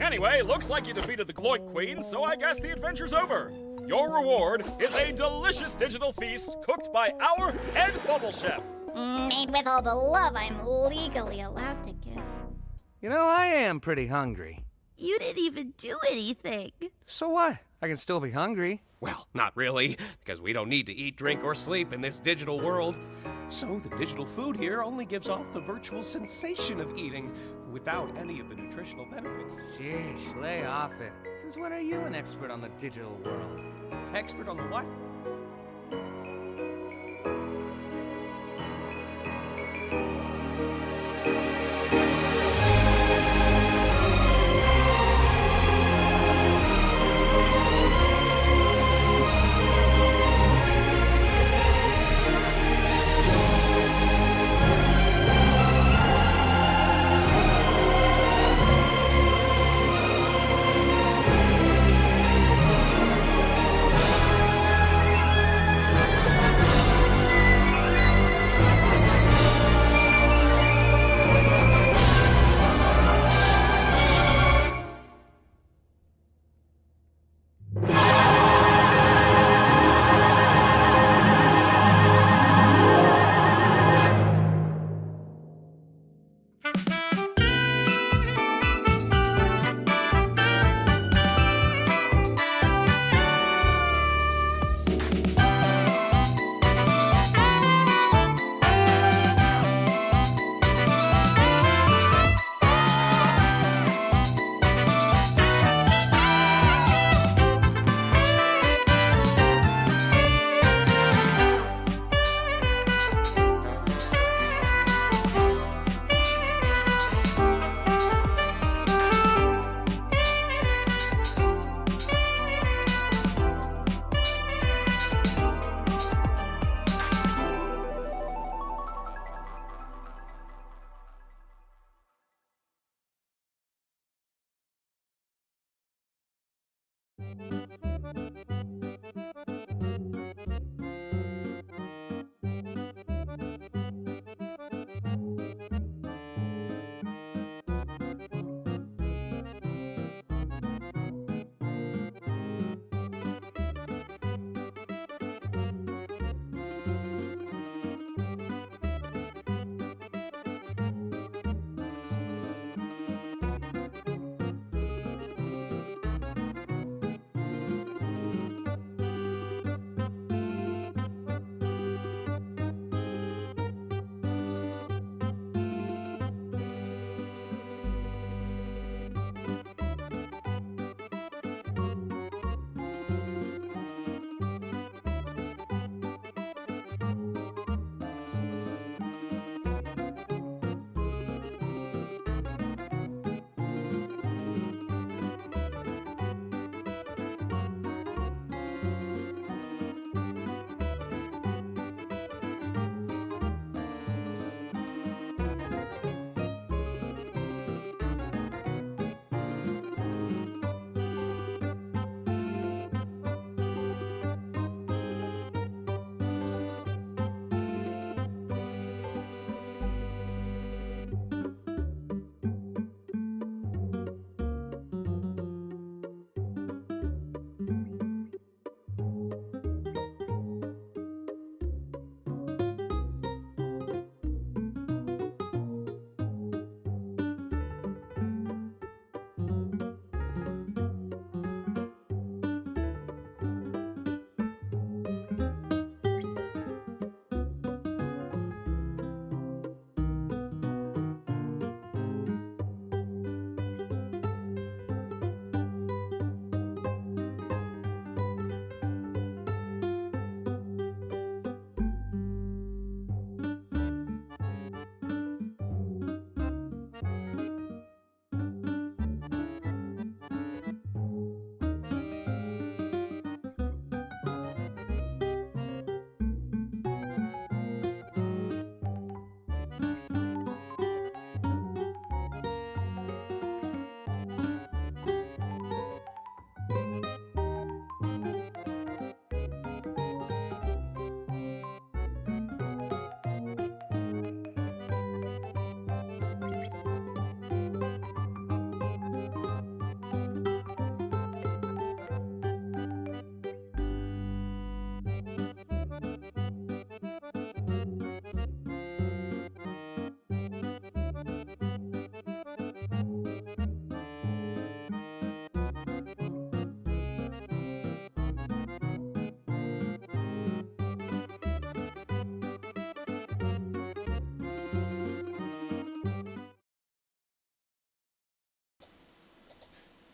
Anyway, looks like you defeated the Gloik Queen, so I guess the adventure's over. Your reward is a delicious digital feast cooked by our head bubble chef. Made with all the love I'm legally allowed to give. You know, I am pretty hungry. You didn't even do anything. So what? I can still be hungry. Well, not really, because we don't need to eat, drink, or sleep in this digital world. So the digital food here only gives off the virtual sensation of eating, without any of the nutritional benefits. Sheesh, lay off it. Since when are you an expert on the digital world? Expert on the what?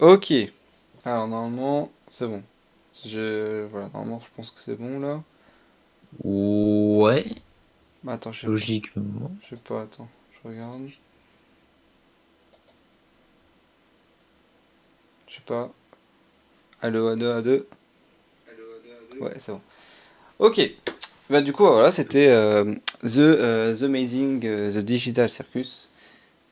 Ok. Alors normalement, c'est bon. Voilà, normalement, je pense que c'est bon là. Ouais, Bah, attends, je sais pas. logiquement. Je sais pas, attends, je regarde. Je sais pas. Allo, A2. Ouais, c'est bon. Ok. Bah, du coup, voilà, c'était The Amazing The Digital Circus.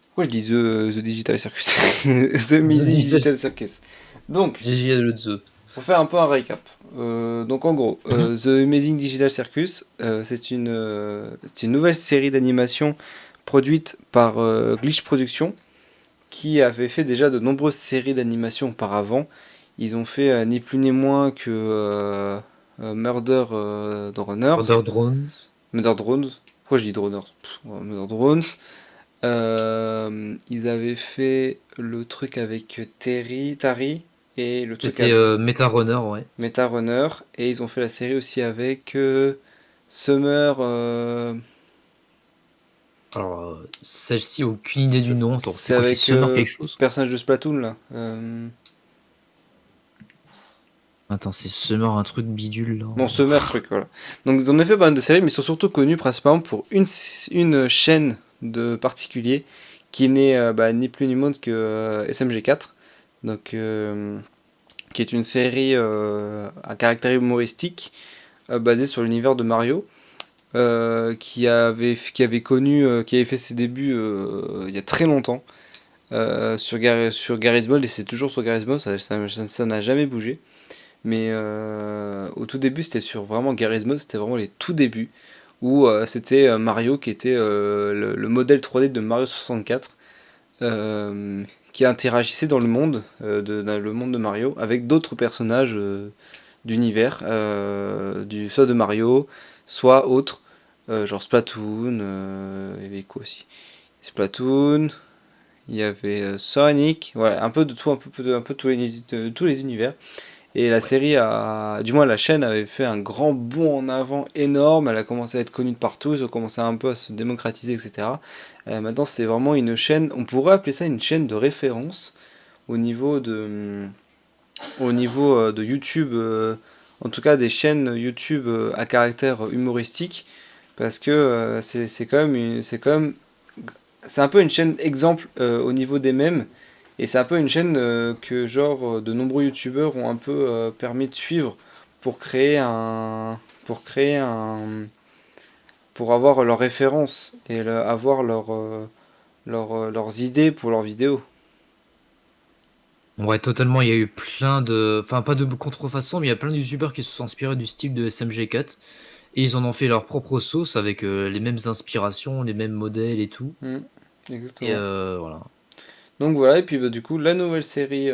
Pourquoi je dis The Digital Circus? The Amazing Digital Circus. Donc, J'ai le The. pour faire un peu un récap. Donc en gros, The Amazing Digital Circus, c'est une nouvelle série d'animation produite par Glitch Productions, qui avait fait déjà de nombreuses séries d'animation auparavant. Ils ont fait ni plus ni moins que Murder Drones. Murder Drones. Murder Drones. Pourquoi je dis Droners? Murder Drones. Ils avaient fait le truc avec Tari et le truc C'était avec Meta Runner, ouais. Meta Runner, et ils ont fait la série aussi avec Summer. Alors, celle-ci, aucune idée du nom. Attends, C'est c'est quoi, c'est avec Summer quelque chose? personnage de Splatoon là. Attends, c'est Summer un truc bidule là. Bon, Summer truc, voilà. Donc ils en ont fait pas mal de séries, mais ils sont surtout connus principalement pour une chaîne de particulier qui n'est ni plus ni moins que SMG4. Donc, qui est une série à caractère humoristique basée sur l'univers de Mario. Qui avait fait ses débuts il y a très longtemps sur Garry's Mod, et c'est toujours sur Garry's Mod, ça n'a jamais bougé. Mais au tout début, c'était sur vraiment Garry's Mod, c'était vraiment les tout débuts où c'était Mario qui était le modèle 3D de Mario 64 qui interagissait dans le monde, dans le monde de Mario avec d'autres personnages d'univers, soit de Mario, soit autres. Genre Splatoon, il y avait quoi aussi? Splatoon, il y avait Sonic, voilà, un peu de tout, un peu de tous les univers. Et la série du moins la chaîne avait fait un grand bond en avant énorme, elle a commencé à être connue de partout, ils ont commencé un peu à se démocratiser, etc. Maintenant c'est vraiment une chaîne, on pourrait appeler ça une chaîne de référence au niveau de YouTube, en tout cas des chaînes YouTube à caractère humoristique, parce que c'est un peu une chaîne exemple au niveau des mèmes, et c'est un peu une chaîne que genre de nombreux youtubeurs ont un peu permis de suivre pour pour avoir leurs références et avoir leurs idées pour leurs vidéos. Ouais, totalement. Il y a eu plein de. Enfin, pas de contrefaçons, mais il y a plein de youtubeurs qui se sont inspirés du style de SMG4. Et ils en ont fait leur propre sauce avec les mêmes inspirations, les mêmes modèles et tout. Exactement. Et voilà. Donc voilà, et puis du coup, la nouvelle série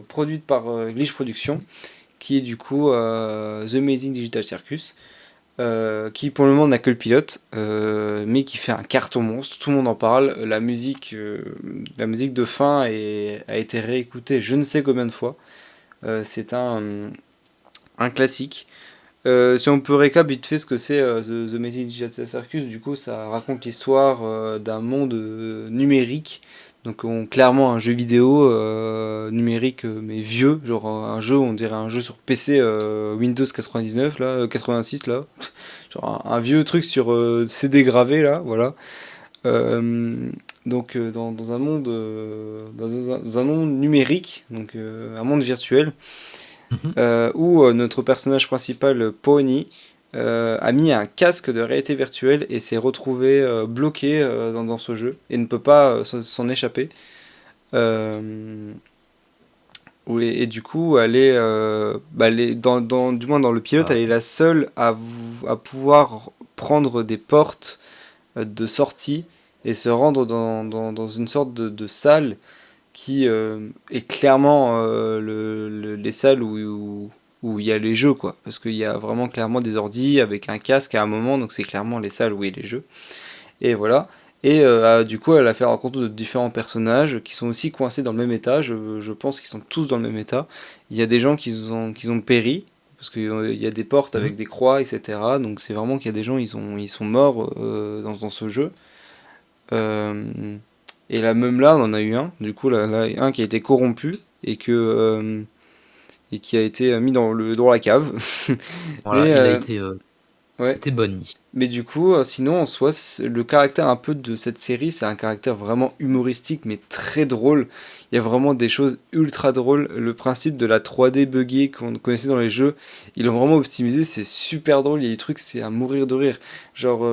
produite par Glitch Productions, qui est du coup The Amazing Digital Circus, qui pour le moment n'a que le pilote, mais qui fait un carton monstre, tout le monde en parle. La musique de fin a été réécoutée je ne sais combien de fois. C'est un classique. Si on peut récap vite fait ce que c'est The Amazing Digital Circus, du coup ça raconte l'histoire d'un monde numérique. Donc clairement un jeu vidéo numérique mais vieux, genre un jeu, on dirait un jeu sur PC Windows 99 là, 86 là, genre un vieux truc sur CD gravé là, voilà. Donc dans un monde dans un monde numérique, donc un monde virtuel, où notre personnage principal Pony a mis un casque de réalité virtuelle et s'est retrouvé bloqué dans ce jeu et ne peut pas s'en échapper. Et du coup, elle est, du moins dans le pilote, elle est la seule à pouvoir prendre des portes de sortie et se rendre dans une sorte de salle qui est clairement les salles où il y a les jeux, quoi. Parce qu'il y a vraiment clairement des ordis avec un casque à un moment, donc c'est clairement les salles où il y a les jeux. Et voilà. Et du coup, elle a fait rencontre de différents personnages qui sont aussi coincés dans le même état. Je pense qu'ils sont tous dans le même état. Il y a des gens qui ont péri, parce qu'il y a des portes avec des croix, etc. Donc c'est vraiment qu'il y a des gens, ils sont morts dans ce jeu. Et là, même là, on en a eu un. Du coup, là, un qui a été corrompu. et et qui a été mis dans la cave. Voilà, Mais, il a euh, été, ouais. été banni. Mais du coup, sinon, en soi, le caractère un peu de cette série, c'est un caractère vraiment humoristique, mais très drôle. Il y a vraiment des choses ultra drôles. Le principe de la 3D buggée qu'on connaissait dans les jeux, ils l'ont vraiment optimisé, c'est super drôle. Il y a des trucs, c'est à mourir de rire. Genre,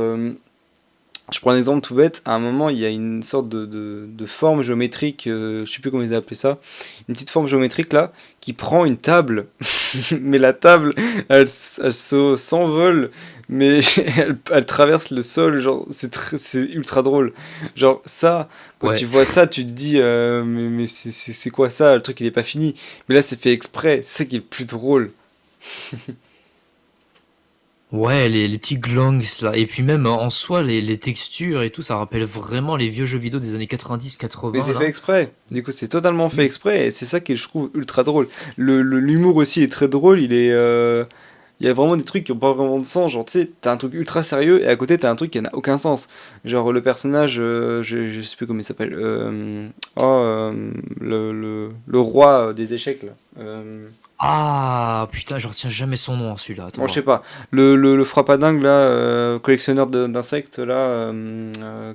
je prends un exemple tout bête. À un moment, il y a une sorte de forme géométrique, je sais plus comment ils appelaient ça, une petite forme géométrique là, qui prend une table. Mais la table, s'envole, mais elle traverse le sol. Genre, c'est ultra drôle. Genre, ça, quand tu Ouais. vois ça, tu te dis, mais c'est quoi ça? Le truc, il est pas fini. Mais là, c'est fait exprès. C'est ça qui est le plus drôle. Ouais, les petits glangs là. Et puis même en soi, les textures et tout, ça rappelle vraiment les vieux jeux vidéo des années Mais 90-80 c'est fait là. exprès. Du coup, c'est totalement fait Oui. exprès. Et c'est ça qui est, je trouve, ultra drôle. L'humour aussi est très drôle. Il y a vraiment des trucs qui ont pas vraiment de sens. Genre, tu sais, t'as un truc ultra sérieux et à côté, t'as un truc qui n'a aucun sens. Genre, le personnage, je sais plus comment il s'appelle. Le roi des échecs, là. Ah putain, je retiens jamais son nom celui-là. Attends Bon, je sais voir. pas. Le frappadingue, là, collectionneur d'insectes, là,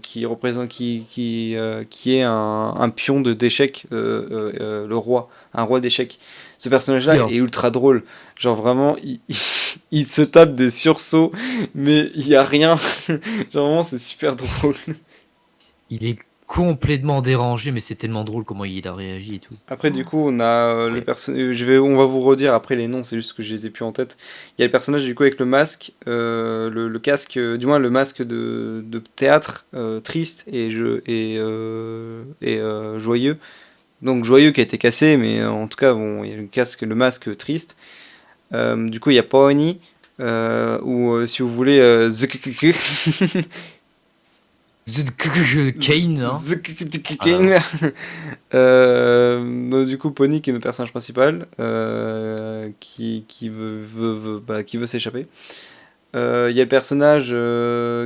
qui représente, qui est un pion d'échecs, le roi, un roi d'échecs. Ce personnage-là Bien. est ultra drôle. Genre vraiment, il se tape des sursauts, mais il y a rien. Genre vraiment, c'est super drôle. Il est complètement dérangé, mais c'est tellement drôle comment il a réagi et tout. Après, du coup, on a les personnes. On va vous redire après les noms. C'est juste que je les ai plus en tête. Il y a le personnage du coup avec le masque, le casque, du moins le masque de théâtre, triste et joyeux. Donc joyeux qui a été cassé, mais en tout cas, bon, il y a le masque triste. Du coup, il y a Pawnee, ou si vous voulez, Kane, hein. Kane. Donc, du coup, Pony qui est notre personnage principal, qui qui veut s'échapper. Il y a le personnage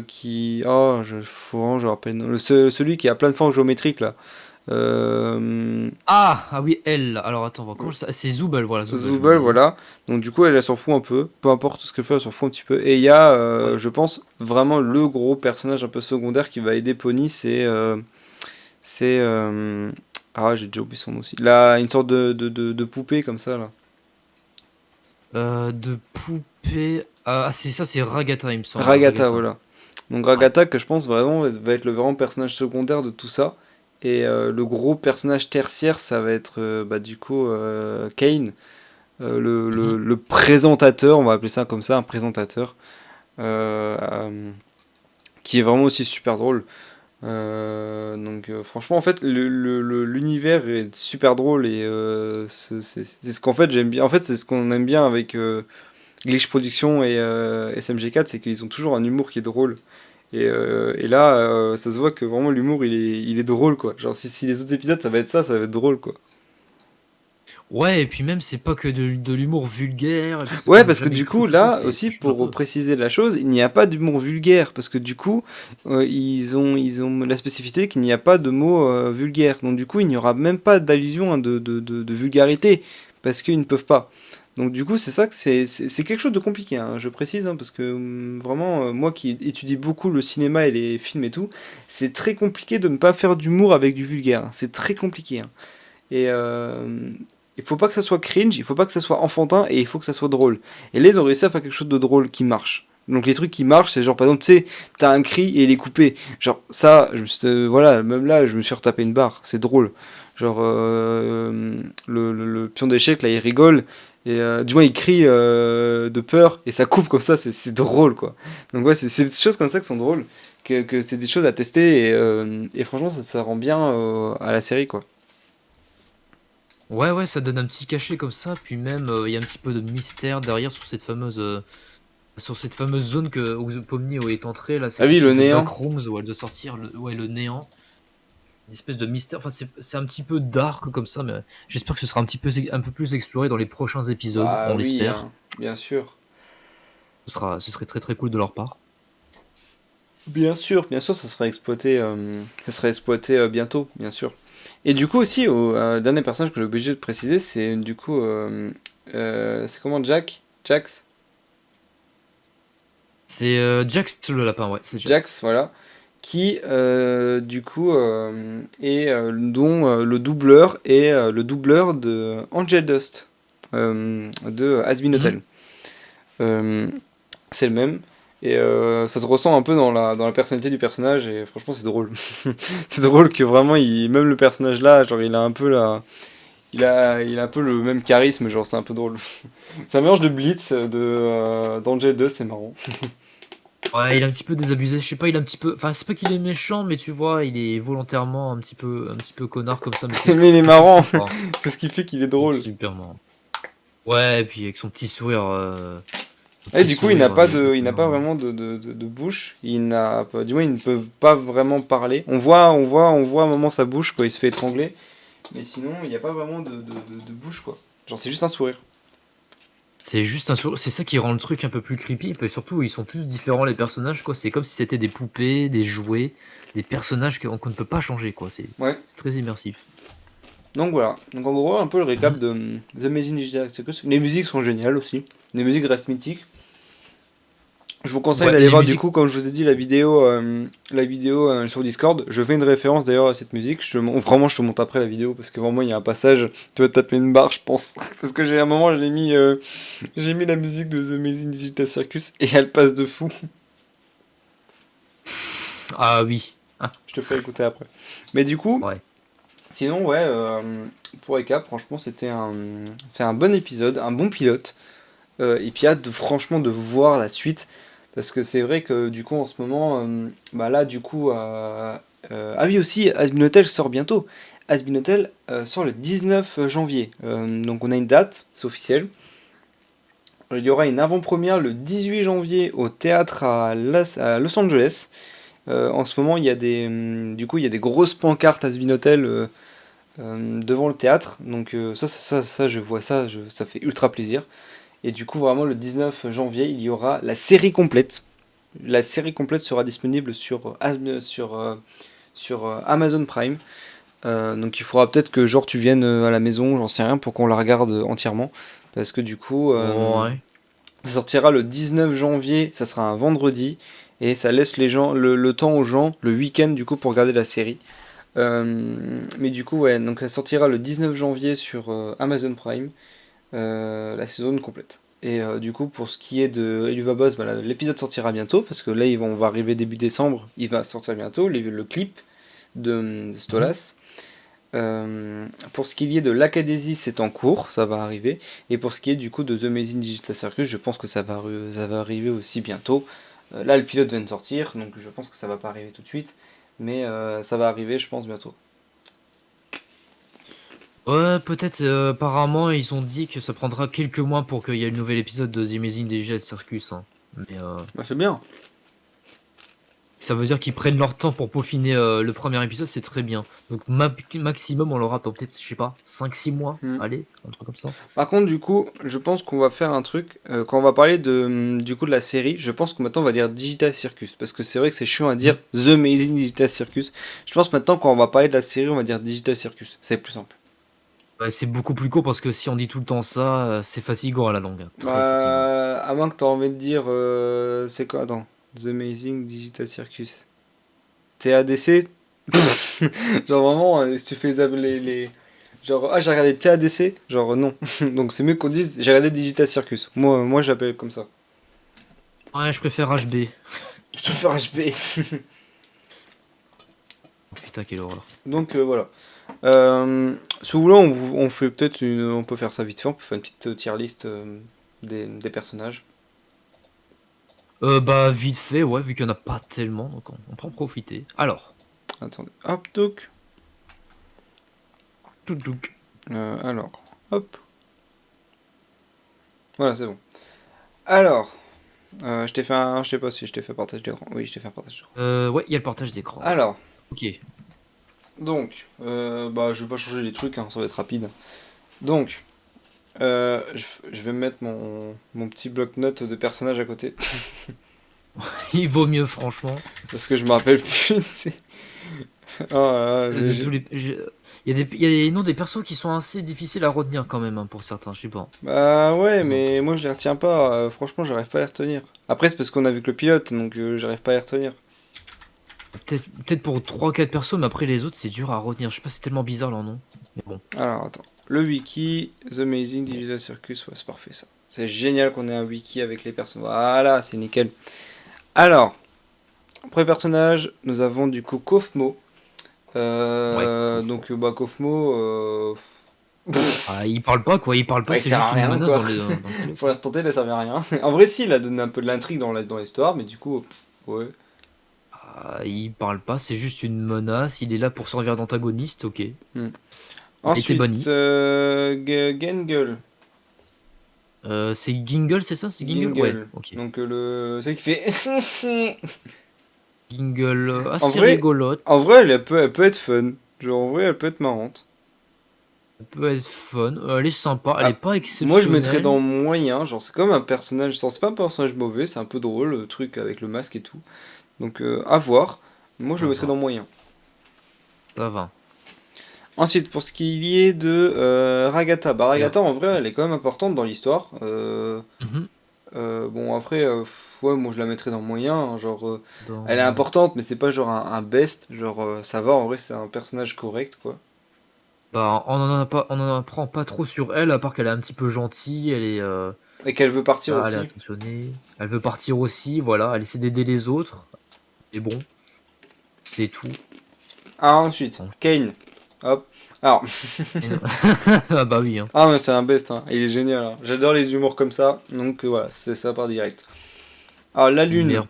qui. Oh, je rappelle. Celui qui a plein de formes géométriques là. Ah oui, elle. Alors attends, comment ça? C'est Zooble, voilà, Zooble, je me Zubel, disais. voilà. Donc du coup, elle s'en fout un peu. Peu importe ce qu'elle fait, elle s'en fout un petit peu. Et il y a, Ouais. je pense, vraiment le gros personnage un peu secondaire qui va aider Pony, c'est ah, j'ai déjà oublié son nom aussi. Là, une sorte de poupée comme ça là. De poupée. Ah, c'est ça, c'est Ragata, il me semble. Ragata, Ragata. voilà. Donc Ouais. Ragata, que je pense vraiment va être le grand personnage secondaire de tout ça. Et le gros personnage tertiaire, ça va être du coup Kane, Mhm. le présentateur, on va appeler ça comme ça, un présentateur, euh, euh, qui est vraiment aussi super drôle. Franchement, en fait, l'univers est super drôle et c'est ce qu'en fait j'aime bien. En fait, c'est ce qu'on aime bien avec Glitch Productions et SMG4, c'est qu'ils ont toujours un humour qui est drôle. Et là, ça se voit que vraiment l'humour il est drôle quoi. Genre si les autres épisodes ça va être ça, ça va être drôle quoi. Ouais, et puis même, c'est pas que de l'humour vulgaire, et puis c'est Ouais, pas parce que jamais du cru coup, comme ça, là c'est aussi, ça change un pour peu. préciser la chose, il n'y a pas d'humour vulgaire. Parce que du coup, ils ont la spécificité qu'il n'y a pas de mots vulgaires. Donc du coup, il n'y aura même pas d'allusion hein, de vulgarité. Parce qu'ils ne peuvent pas. Donc du coup, c'est ça que c'est quelque chose de compliqué, hein, je précise, hein, parce que vraiment, moi qui étudie beaucoup le cinéma et les films et tout, c'est très compliqué de ne pas faire d'humour avec du vulgaire. Hein. C'est très compliqué. Hein. Et il faut pas que ça soit cringe, il faut pas que ça soit enfantin et il faut que ça soit drôle. Et là, ils ont réussi à faire quelque chose de drôle qui marche. Donc les trucs qui marchent, c'est genre par exemple, tu sais, t'as un cri et il est coupé. Genre ça, voilà, même là, je me suis retapé une barre, c'est drôle. Genre le pion d'échec là, il rigole et du moins il crie de peur et ça coupe comme ça, c'est drôle quoi. Donc ouais, c'est des choses comme ça qui sont drôles, que c'est des choses à tester et franchement ça rend bien à la série quoi. Ouais, ouais, ça donne un petit cachet comme ça, puis même, il y a un petit peu de mystère derrière sur cette fameuse zone où Pomni est entrée, là, Ah cette oui, le espèce de néant. backrooms où elle doit sortir, ouais, le néant. Une espèce de mystère, enfin, c'est un petit peu dark comme ça, mais j'espère que ce sera un peu plus exploré dans les prochains épisodes, Bah on oui, l'espère. hein, bien sûr. Ce serait très très cool de leur part. Bien sûr, ça sera exploité bientôt, bien sûr. Et du coup aussi, dernier personnage que j'ai obligé de préciser, c'est du coup, c'est comment Jax? C'est Jax le lapin, ouais, c'est Jax. Jax, voilà, qui du coup est dont le doubleur est le doubleur de Angel Dust de Hazbin Hotel. C'est le même. Et ça se ressent un peu dans la personnalité du personnage, et franchement c'est drôle. C'est drôle que vraiment, même le personnage là, genre il a un peu il a un peu le même charisme, genre c'est un peu drôle. C'est un mélange de Blitz, d'Angel Dust, c'est marrant. Ouais, il est un petit peu désabusé, je sais pas, il est un petit peu... Enfin, c'est pas qu'il est méchant, mais tu vois, il est volontairement un petit peu connard comme ça. Mais il est marrant, c'est ce qui fait qu'il est drôle. Super marrant. Ouais, et puis avec son petit sourire... Et du coup, il n'a pas vraiment de bouche. Du moins, il ne peut pas vraiment parler. On voit à un moment sa bouche quand il se fait étrangler. Mais sinon, il n'y a pas vraiment de bouche, quoi. Genre, c'est juste un sourire. C'est juste un sourire. C'est ça qui rend le truc un peu plus creepy. Et surtout, ils sont tous différents, les personnages, quoi. C'est comme si c'était des poupées, des jouets, des personnages qu'on ne peut pas changer, quoi. C'est très immersif. Donc voilà. Donc en gros, un peu le récap de The Amazing Digital Circus. Les musiques sont géniales aussi. Les musiques restent mythiques. Je vous conseille d'aller voir du coup, comme je vous ai dit, la vidéo sur Discord. Je fais une référence d'ailleurs à cette musique. Vraiment, je te montre après la vidéo parce que vraiment il y a un passage, tu vas taper une barre, je pense. Parce que j'ai un moment, j'ai mis la musique de The Amazing Digital Circus et elle passe de fou. Ah oui. Ah. Je te ferai écouter après. Mais du coup, sinon pour récap, franchement c'est un bon épisode, un bon pilote. Et puis hâte franchement de voir la suite. Parce que c'est vrai que du coup en ce moment, là du coup, ah oui aussi, Hazbin Hotel sort bientôt. Hazbin Hotel sort le 19 janvier. Donc on a une date, c'est officiel. Il y aura une avant-première le 18 janvier au théâtre à Los Angeles. En ce moment il y a des grosses pancartes Hazbin Hotel devant le théâtre. Donc ça je vois ça fait ultra plaisir. Et du coup, vraiment, le 19 janvier, il y aura la série complète. La série complète sera disponible sur Amazon Prime. Donc il faudra peut-être que genre tu viennes à la maison, j'en sais rien, pour qu'on la regarde entièrement. Parce que du coup, ça sortira le 19 janvier, ça sera un vendredi. Et ça laisse les gens, le temps aux gens, le week-end du coup, pour regarder la série. Mais du coup, donc ça sortira le 19 janvier sur Amazon Prime. La saison complète. Et du coup, pour ce qui est de Eluva Boss, l'épisode sortira bientôt parce que là, on va arriver début décembre, il va sortir bientôt. Le clip de Stolas. Pour ce qui est de l'Acadésie, c'est en cours, ça va arriver. Et pour ce qui est du coup de The Amazing Digital Circus, je pense que ça va arriver aussi bientôt. Là, le pilote vient de sortir, donc je pense que ça va pas arriver tout de suite, mais ça va arriver, je pense, bientôt. Ouais, peut-être, apparemment, ils ont dit que ça prendra quelques mois pour qu'il y ait le nouvel épisode de The Amazing Digital Circus. Hein. Mais, c'est bien. Ça veut dire qu'ils prennent leur temps pour peaufiner le premier épisode, c'est très bien. Donc, maximum, on l'aura dans peut-être, je sais pas, 5-6 mois. Allez, un truc comme ça. Par contre, du coup, je pense qu'on va faire un truc. Quand on va parler de la série, je pense que maintenant on va dire Digital Circus. Parce que c'est vrai que c'est chiant à dire The Amazing Digital Circus. Je pense maintenant, quand on va parler de la série, on va dire Digital Circus. C'est plus simple. Ouais, c'est beaucoup plus court parce que si on dit tout le temps ça, c'est fatigant à la longue. À moins que tu aies envie de dire. C'est quoi? Attends. The Amazing Digital Circus. TADC. Genre vraiment, si tu fais les. Genre, j'ai regardé TADC. Genre, non. Donc c'est mieux qu'on dise j'ai regardé Digital Circus. Moi j'appelle comme ça. Ouais, je préfère HB. Je préfère HB. Putain, quelle horreur. Donc voilà. Si vous voulez, on fait peut-être on peut faire ça vite fait, on peut faire une petite tier list des personnages. Vite fait, ouais, vu qu'il n'y en a pas tellement, donc on peut en profiter. Alors. Attendez, hop, donc. Toudouk. Alors, hop. Voilà, c'est bon. Alors, je sais pas si je t'ai fait partage d'écran. Oui, je t'ai fait un partage d'écran. Ouais, il y a le partage d'écran. Alors. Ok. Donc, je vais pas changer les trucs, hein, ça va être rapide. Donc, je vais mettre mon petit bloc-notes de personnages à côté. Il vaut mieux, franchement. Parce que je me rappelle plus. Oh là là, il y a des noms des persos qui sont assez difficiles à retenir quand même, hein, pour certains, je sais pas. Bah ouais, mais moi je les retiens pas. Franchement, j'arrive pas à les retenir. Après, c'est parce qu'on a vu que le pilote, donc j'arrive pas à les retenir. Peut-être pour 3-4 persos, mais après les autres, c'est dur à retenir. Je sais pas, c'est tellement bizarre leur nom. Mais bon. Alors attends. Le wiki, The Amazing Digital Circus, ouais, c'est parfait ça. C'est génial qu'on ait un wiki avec les personnes. Voilà, c'est nickel. Alors, premier personnage, nous avons du coup Kofmo. Donc, bah, Kofmo. Ah, il parle pas quoi, il parle pas, Ouais, c'est il sert juste à rien, une menace quoi. dans les. Pour l'instant, il ne servait à rien. En vrai, si, il a donné un peu de l'intrigue dans l'histoire, mais du coup, ouais. Ah, il parle pas, c'est juste une menace. Il est là pour servir d'antagoniste, ok. Ensuite, banni. Gengel. C'est Gingle, c'est ça? C'est Gingle? Ouais, ok. Donc, c'est qui fait. Gingle, En assez vrai, rigolote. En vrai, elle peut être fun. Genre, en vrai, elle peut être marrante. Elle peut être fun, elle est sympa, elle Ah, est pas exceptionnelle. Moi, je mettrais dans moyen. Genre, c'est comme un personnage. C'est pas un personnage mauvais, c'est un peu drôle, le truc avec le masque et tout. Donc, à voir. Moi, je le mettrais dans moyen. Ça va. Ensuite, pour ce qui est de Ragata. Bah, Ragata, en vrai, elle est quand même importante dans l'histoire. Bon, après, ouais, moi, je la mettrais dans moyen. Hein, genre, elle est importante, mais c'est pas genre un best. Genre, ça va, en vrai, c'est un personnage correct, quoi. Bah, on en apprend pas trop sur elle, à part qu'elle est un petit peu gentille, elle est. Et qu'elle veut partir Elle est aussi. attentionnée. Elle veut partir aussi, voilà. Elle essaie d'aider les autres. Et bon, c'est tout. Ah, ensuite, Kane. Hop. Alors. Ah bah oui. Hein. Ah, mais c'est un best, hein. Il est génial. Hein. J'adore les humours comme ça. Donc voilà, c'est ça part direct. Alors, la lune.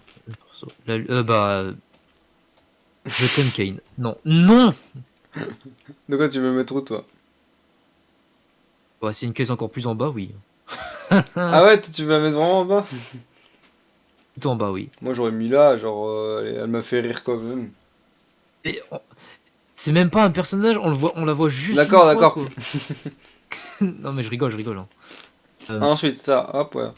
Bah. Je t'aime, Kane. Non. Non! De quoi tu veux mettre où, toi? Bah, c'est une case encore plus en bas, oui. Ah ouais, tu veux la mettre vraiment en bas? Tout en bas, oui. Moi, j'aurais mis là, genre, elle m'a fait rire quand même. Et c'est même pas un personnage, on la voit juste. D'accord, une fois, d'accord. Non, mais je rigole. Hein. Ensuite, ça, hop, ouais.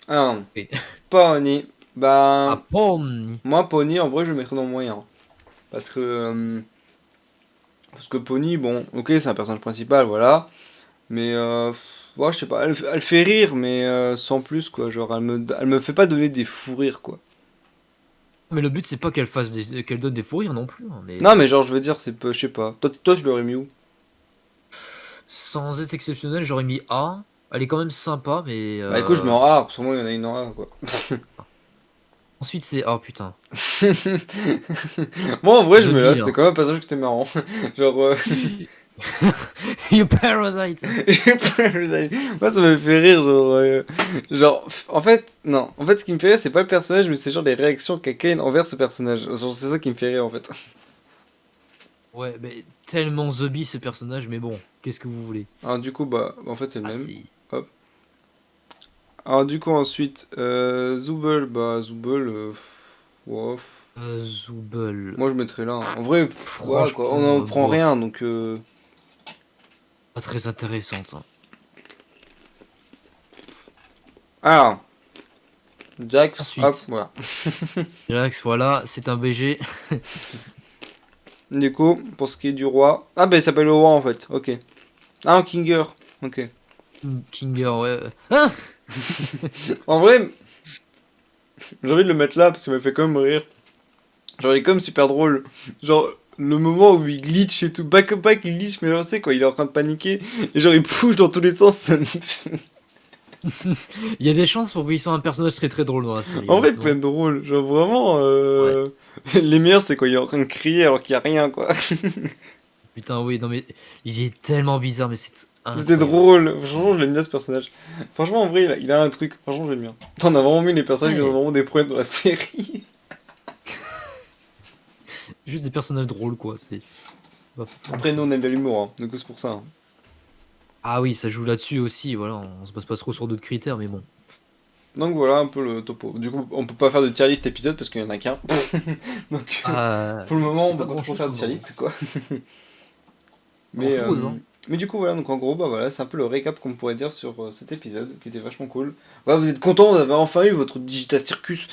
Alors, Oui. Pony. Bah. Ah, Pony. Moi, Pony, en vrai, je le mettrais dans le moyen. Parce que Pony, bon, ok, c'est un personnage principal, voilà. Mais, ouais, je sais pas, elle fait rire, mais sans plus, quoi. Genre, elle me fait pas donner des fous rires, quoi. Mais le but, c'est pas qu'elle donne des fous rires non plus. Hein, mais... Non, mais genre, je veux dire, c'est peu, je sais pas. Toi, tu l'aurais mis où? Sans être exceptionnel, j'aurais mis A. Elle est quand même sympa, mais. Bah, écoute, je mets en A, parce que moi, il y en a une en A, quoi. Ensuite, c'est A, putain. Moi, en vrai, je mets là, hein. c'était quand même un passage qui était marrant. Genre. You parasite. Moi, ça me fait rire, genre, en fait, non. En fait, ce qui me fait rire, c'est pas le personnage, mais c'est genre les réactions qu'a Kane envers ce personnage. Genre, c'est ça qui me fait rire, en fait. Ouais, mais tellement zombie ce personnage, mais bon, qu'est-ce que vous voulez? Alors, du coup, bah, en fait, c'est le même. Si. Hop. Alors, du coup, ensuite, Zooble, bah, Zooble, wow. Zooble. Moi, je mettrais là. Hein. En vrai, voilà, quoi. On en prend rien, donc. Pas très intéressante. Hein. Alors. Jax, Ensuite. hop, voilà. Jax, voilà, c'est un BG. Du coup, pour ce qui est du roi. Ah, bah, il s'appelle le roi en fait, ok. Ah, un Kinger, ok. Kinger, ouais. Hein. En vrai, j'ai envie de le mettre là parce qu'il m'a fait quand même rire. Genre, il est quand même super drôle. Genre, le moment où il glitch et tout, back il glitch, mais genre, tu sais quoi, il est en train de paniquer. Et genre, il bouge dans tous les sens. Ça me fait... Il y a des chances pour qu'il soit un personnage très très drôle dans la série. En vrai, il peut être drôle. Genre, vraiment, Ouais. les meilleurs, c'est quoi, il est en train de crier alors qu'il n'y a rien, quoi. Putain, oui, non mais il est tellement bizarre, mais c'est. C'est drôle, franchement, je l'aime bien ce personnage. Franchement, en vrai, il a un truc, franchement, j'aime bien. On a vraiment mis les personnages qui ont vraiment des problèmes dans la série. Juste des personnages drôles, quoi. C'est. Après, nous, on aime bien l'humour, hein. Du coup, c'est pour ça. Hein. Ah oui, ça joue là-dessus aussi, voilà. On se base pas trop sur d'autres critères, mais bon. Donc voilà un peu le topo. Du coup, on peut pas faire de tier list épisode parce qu'il y en a qu'un. Donc, pour le moment, on peut pas trop faire de tier list, quoi. Mais du coup, voilà, donc en gros, bah voilà, c'est un peu le récap qu'on pourrait dire sur cet épisode qui était vachement cool. Voilà, vous êtes contents d'avoir enfin eu votre Digital Circus.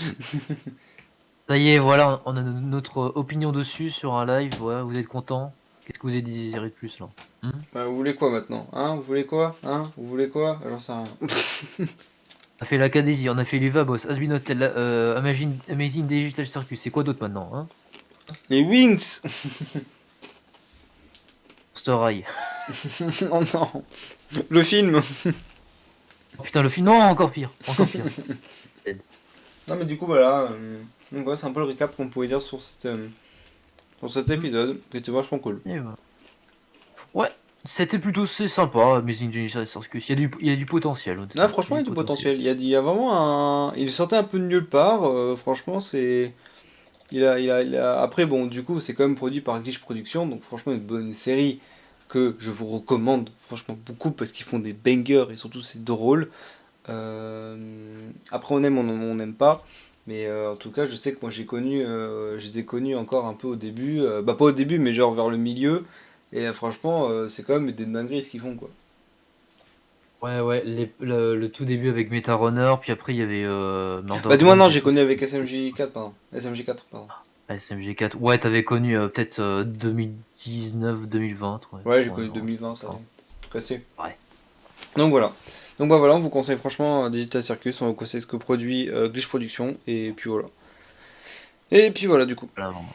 Ça y est, voilà, on a notre opinion dessus sur un live. Ouais, vous êtes contents? Qu'est-ce que vous avez désiré de plus là? Bah, vous voulez quoi maintenant? Hein? Vous voulez quoi? Hein? Vous voulez quoi? J'en sais rien. On a fait l'Acadésie, on a fait les Vabos, Asbin Hotel, Amazing Digital Circus. C'est quoi d'autre maintenant, hein? Les Wings. Story. Oh non. Le film. Oh, putain, le film, non, encore pire. Encore pire. Non mais du coup voilà, donc voilà, c'est un peu le récap qu'on pouvait dire sur cet épisode, qui était vachement cool. Et voilà. Ouais, c'était plutôt sympa, Amazing Digital Circus. Il y a du potentiel. Non, franchement, il y a du potentiel. Il y a vraiment un. Il sortait un peu de nulle part. Franchement, c'est. Après, bon, du coup, c'est quand même produit par Glitch Productions, donc franchement, une bonne série que je vous recommande, franchement, beaucoup parce qu'ils font des bangers et surtout c'est drôle. Après, on aime, on n'aime pas. Mais en tout cas, je sais que moi, je les ai connus encore un peu au début. Bah, pas au début, mais genre vers le milieu. Et franchement, c'est quand même des dingueries ce qu'ils font, quoi. Ouais, le tout début avec Meta Runner, puis après il y avait Bah, du moins, non, j'ai connu avec SMG4, pardon. SMG4, pardon. SMG4, ouais, t'avais connu peut-être 2019-2020. Ouais, j'ai connu 2020, ça. En tout cas, c'est. Ouais. Donc voilà. Donc bah voilà, on vous conseille franchement Digital Circus, on vous conseille ce que produit Glitch Productions, et puis voilà. Et puis voilà, du coup. Voilà, vraiment.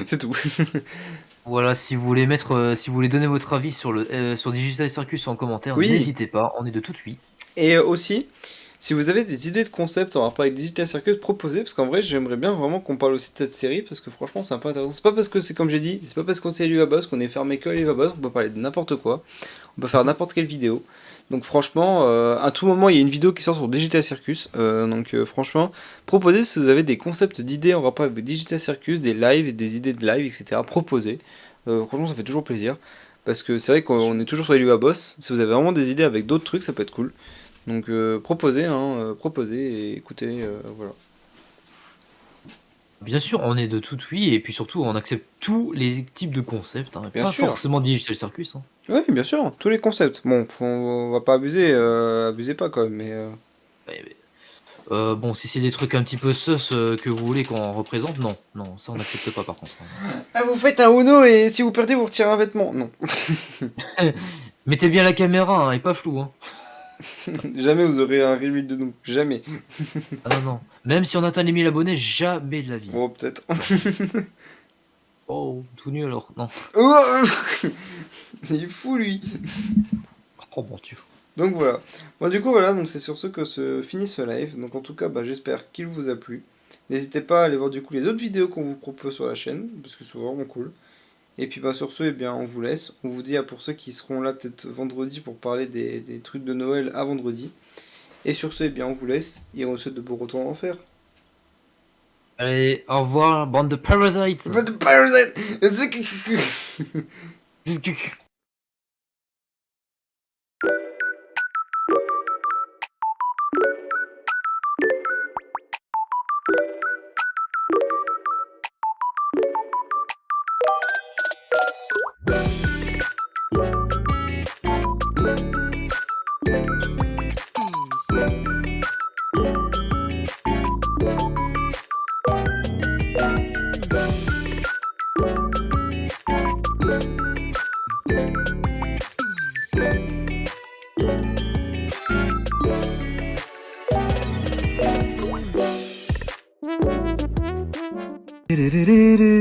C'est tout. Voilà, si vous voulez si vous voulez donner votre avis sur sur Digital Circus en commentaire, Oui. N'hésitez pas, on est de toute oui. Et aussi, si vous avez des idées de concepts en rapport avec Digital Circus, proposez, parce qu'en vrai, j'aimerais bien vraiment qu'on parle aussi de cette série, parce que franchement, c'est un peu intéressant. C'est pas parce que c'est comme j'ai dit, c'est pas parce qu'on sait l'Uvaboss qu'on est fermé que à l'Uvaboss, on peut parler de n'importe quoi, on peut faire n'importe quelle vidéo. Donc franchement, à tout moment, il y a une vidéo qui sort sur Digital Circus, donc franchement, proposez si vous avez des concepts d'idées en rapport avec Digital Circus, des lives, des idées de live, etc. Proposez. Franchement, ça fait toujours plaisir, parce que c'est vrai qu'on est toujours sur l'Uvaboss. Si vous avez vraiment des idées avec d'autres trucs, ça peut être cool. Donc proposez, et écoutez, voilà. Bien sûr, on est de tout oui, et puis surtout, on accepte tous les types de concepts, hein, Bien pas sûr. forcément Digital Circus. Hein. Oui, bien sûr, tous les concepts. Bon, on va pas abuser, abusez pas quand même, mais... Bon, si c'est des trucs un petit peu sus que vous voulez qu'on représente, non, ça on n'accepte pas par contre. Ah, vous faites un Uno et si vous perdez, vous retirez un vêtement. Non. Mettez bien la caméra, hein, et pas flou. Hein. Jamais vous aurez un reveal de nous, jamais. Ah non. Même si on atteint les 1000 abonnés, jamais de la vie. Oh, peut-être. Oh, tout nu alors, non. Oh il est fou, lui. Oh mon dieu. Donc voilà. Bon, du coup, voilà, donc c'est sur ce que se finit ce live. Donc en tout cas, bah, j'espère qu'il vous a plu. N'hésitez pas à aller voir du coup les autres vidéos qu'on vous propose sur la chaîne, parce que c'est vraiment cool. Et puis bah sur ce, eh bien, on vous laisse. On vous dit pour ceux qui seront là peut-être vendredi pour parler des trucs de Noël à vendredi. Et sur ce, eh bien, on vous laisse et on vous souhaite de beaux retours en enfer. Allez, au revoir, bande de parasites. Bande de parasites. Do do do do